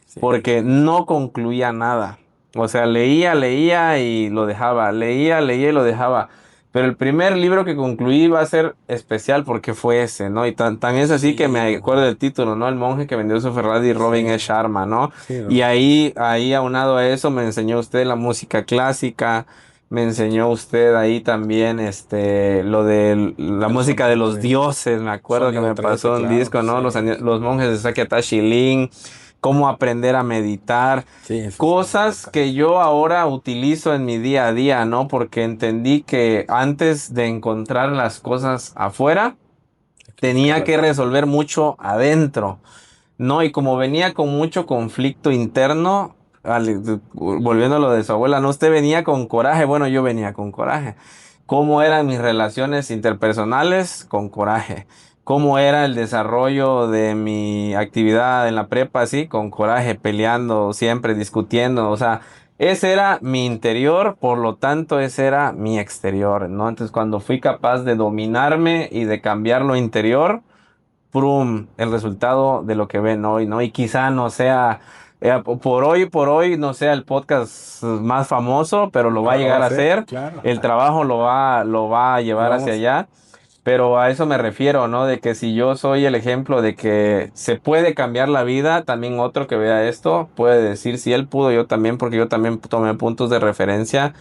Sí. porque no concluía nada. O sea, leía y lo dejaba, leía y lo dejaba. Pero el primer libro que concluí va a ser especial porque fue ese, ¿no? Y tan es así Sí, que me acuerdo del título, ¿no? El monje que vendió su Ferrari, Robin sí. E. Sharma, ¿no? Sí, Y ahí aunado a eso me enseñó usted la música clásica, me enseñó usted ahí también lo de la el música de sonido los dioses, me acuerdo que sonido me 13, pasó un claro. disco, ¿no? Sí. Los monjes de Sakyatashi Lin, cómo aprender a meditar. Sí, eso Cosas sí. que yo ahora utilizo en mi día a día, ¿no? Porque entendí que antes de encontrar las cosas afuera, tenía que resolver mucho adentro, ¿no? Y como venía con mucho conflicto interno, volviendo a lo de su abuela, ¿no? Usted venía con coraje, bueno, yo venía con coraje. ¿Cómo eran mis relaciones interpersonales? Con coraje. ¿Cómo era el desarrollo de mi actividad en la prepa? Sí, con coraje, peleando, siempre discutiendo, o sea, ese era mi interior, por lo tanto, ese era mi exterior, ¿no? Entonces, cuando fui capaz de dominarme y de cambiar lo interior, ¡prum! El resultado de lo que ven hoy, ¿no? Y quizá no sea, por hoy no sea el podcast más famoso, pero lo va a Pero lo va llegar a a hacer, ser. claro. El trabajo lo va a Lo llevar hacia vamos. allá. Pero a eso me refiero, ¿no? De que si yo soy el ejemplo de que se puede cambiar la vida, también otro que vea esto puede decir, si él pudo, yo también, porque yo también tomé puntos de referencia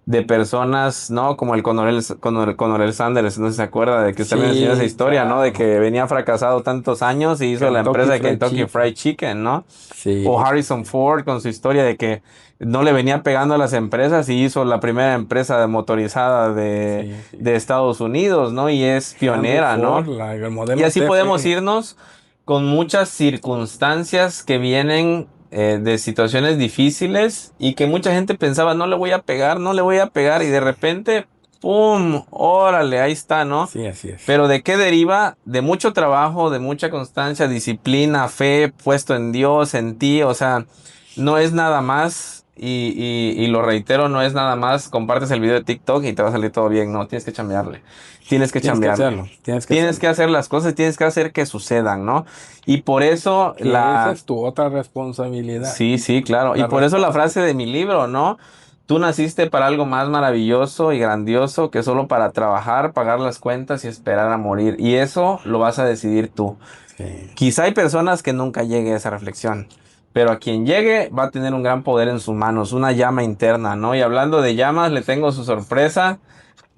de personas, ¿no? Como el Coronel Sanders, no sé si se acuerda de que usted me enseñó esa Sí, historia, ¿no? De claro. que venía fracasado tantos años y hizo la Kentucky empresa de Fried Kentucky Chicken. Fried Chicken, ¿no? O Sí, Harrison Ford con su historia de que no le venía pegando a las empresas y hizo la primera empresa de motorizada sí, sí. de Estados Unidos, ¿no? Y es Henry pionera, Ford, ¿no? el Y modelo así T podemos fue. irnos con muchas circunstancias que vienen de situaciones difíciles y que mucha gente pensaba, no le voy a pegar, no le voy a pegar y de repente, ¡pum! Órale, ahí está, ¿no? Sí, así es. Pero ¿de qué deriva? De mucho trabajo, de mucha constancia, disciplina, fe, puesto en Dios, en ti, o sea, no es nada más, y lo reitero, no es nada más, compartes el video de TikTok y te va a salir todo bien, no, tienes que chambearle, tienes que Tienes que chambearle, hacerlo, tienes que tienes hacerlo. que hacer las cosas, tienes que hacer que sucedan, ¿no? Y por eso Que esa es tu otra responsabilidad. sí, sí, claro. Y La por eso la respuesta. frase de mi libro, ¿no? Tú naciste para algo más maravilloso y grandioso que solo para trabajar, pagar las cuentas y esperar a morir. Y eso lo vas a decidir tú. Sí. Quizá hay personas que nunca llegue a esa reflexión, pero a quien llegue va a tener un gran poder en sus manos, una llama interna, ¿no? Y hablando de llamas, le tengo su sorpresa.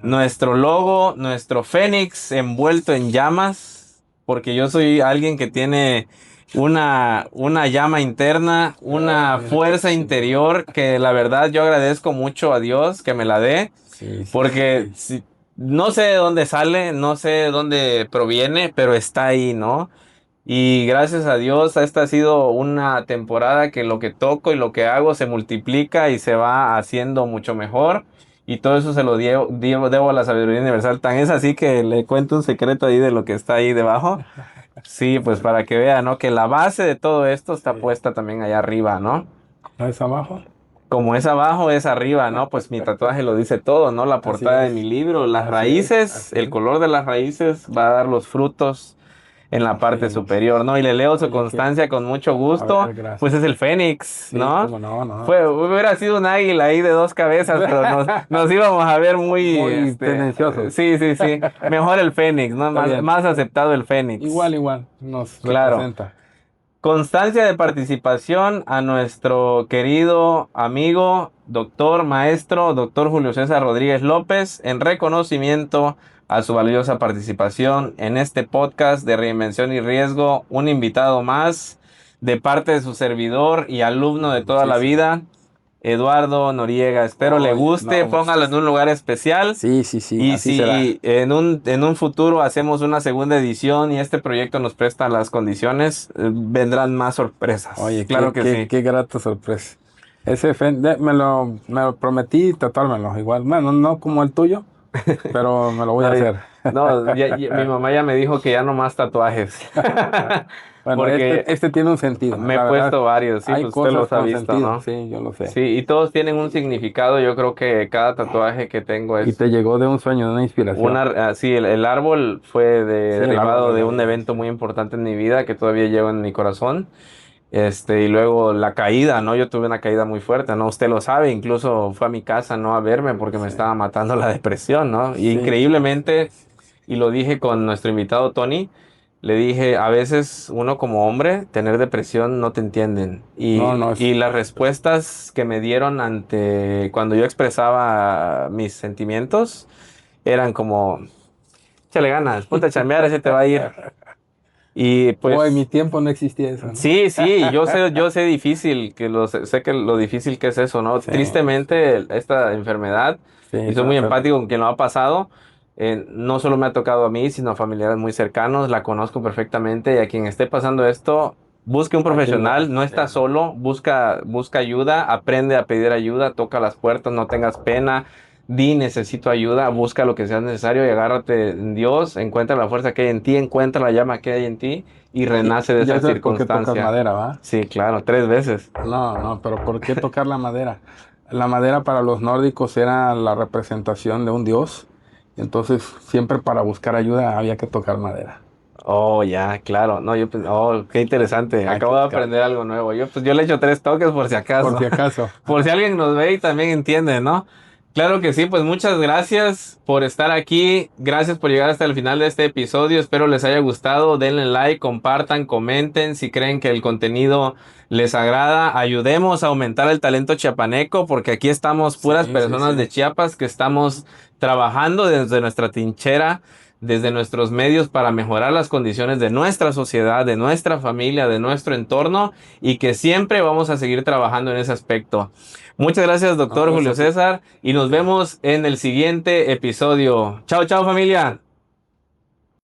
Nuestro logo, nuestro fénix envuelto en llamas, porque yo soy alguien que tiene una llama interna, una Mira qué fuerza chido. interior que la verdad yo agradezco mucho a Dios que me la dé, Sí, sí, porque sí. no sé de dónde sale, no sé de dónde proviene, pero está ahí, ¿no? Y gracias a Dios, esta ha sido una temporada que lo que toco y lo que hago se multiplica y se va haciendo mucho mejor. Y todo eso se lo debo a la sabiduría universal. Tan es así que le cuento un secreto ahí de lo que está ahí debajo. Sí, pues para que vea, ¿no? Que la base de todo esto está Sí. puesta también allá arriba, ¿no? ¿No es abajo? Como es abajo, es arriba, ¿no? Pues mi tatuaje lo dice todo, ¿no? La Así portada de mi es. libro, las Así es. raíces, Así el es. color de las raíces va a dar los frutos en la Así parte es. superior, ¿no? Y le leo su Oye, que. constancia con mucho A gusto, ver, pues gracias. es el Fénix, Sí, ¿no? cómo no, no. Hubiera sido un águila ahí de dos cabezas, pero nos íbamos a ver muy, Muy tendenciosos. sí, sí, sí. Mejor el Fénix, ¿no? Está bien. Más aceptado el Fénix. Igual, igual. Nos Claro. representa. Constancia de participación a nuestro querido amigo, doctor, maestro, doctor Julio César Rodríguez López, en reconocimiento a su valiosa participación en este podcast de Reinvención y Riesgo, un invitado más de parte de su servidor y alumno de toda la Muchísimo. vida. Eduardo Noriega. Espero le guste, No, póngalo en un lugar especial. sí, sí, sí, Y así será. si en un futuro hacemos una segunda edición y este proyecto nos presta las condiciones, vendrán más sorpresas. Oye, Claro que sí. qué grata sorpresa. Me lo prometí tratármelo igual. Bueno, no como el tuyo, pero me lo voy a Ay, hacer. no, mi mamá ya me dijo que ya no más tatuajes. Bueno, Porque este tiene un sentido. me he La verdad, puesto varios, sí, hay pues usted cosas los ha con visto, sentido. ¿no? Sí, yo lo sé. Sí, y todos tienen un significado. Yo creo que cada tatuaje que tengo Y es te llegó de un sueño, de una inspiración. sí, el árbol fue Sí, el árbol derivado de de la un vida. evento muy importante en mi vida que todavía llevo en mi corazón. Y luego la caída, ¿no? Yo tuve una caída muy fuerte, ¿no? Usted lo sabe, incluso fue a mi casa, ¿no? A verme porque me Sí, estaba matando la depresión, ¿no? Y sí, increíblemente, y lo dije con nuestro invitado Tony, le dije, a veces uno como hombre, tener depresión no te entienden. no, no Y es. las respuestas que me dieron ante cuando yo expresaba mis sentimientos eran como, échale ganas, ponte a chambear, ese te va a ir. Y Oh, en mi pues tiempo no existía eso, ¿no? sí, sí, yo sé difícil, sé que lo difícil que es eso, ¿no? Sí, Tristemente, esta enfermedad, sí, y soy muy empático con quien lo ha pasado, no solo me ha tocado a mí, sino a familiares muy cercanos, la conozco perfectamente, y a quien esté pasando esto, busque un hay que profesional, ayudar. no Sí. estás solo, busca ayuda, aprende a pedir ayuda, toca las puertas, no tengas pena, di necesito ayuda, busca lo que sea necesario y agárrate en Dios, encuentra la fuerza que hay en ti, encuentra la llama que hay en ti y renace de Y esa eso es porque tocas circunstancia. madera, ¿va? Sí, claro, 3 veces. No, no, pero ¿por qué tocar la madera? La madera para los nórdicos era la representación de un dios, entonces siempre para buscar ayuda había que tocar madera. Oh, ya, claro. No, oh, qué interesante. Hay Acabo que de tocar, aprender algo nuevo. Yo le echo 3 toques por si por acaso. si acaso. Por si alguien nos ve y también entiende, ¿no? Claro que sí, pues muchas gracias por estar aquí. Gracias por llegar hasta el final de este episodio. Espero les haya gustado. Denle like, compartan, comenten si creen que el contenido les agrada. Ayudemos a aumentar el talento chiapaneco porque aquí estamos puras Sí, sí, personas de sí. Chiapas que estamos trabajando desde nuestra trinchera, desde nuestros medios para mejorar las condiciones de nuestra sociedad, de nuestra familia, de nuestro entorno y que siempre vamos a seguir trabajando en ese aspecto. Muchas gracias, No, doctor Julio gracias a ti. César, y nos vemos en el siguiente episodio. Chao, chao, familia.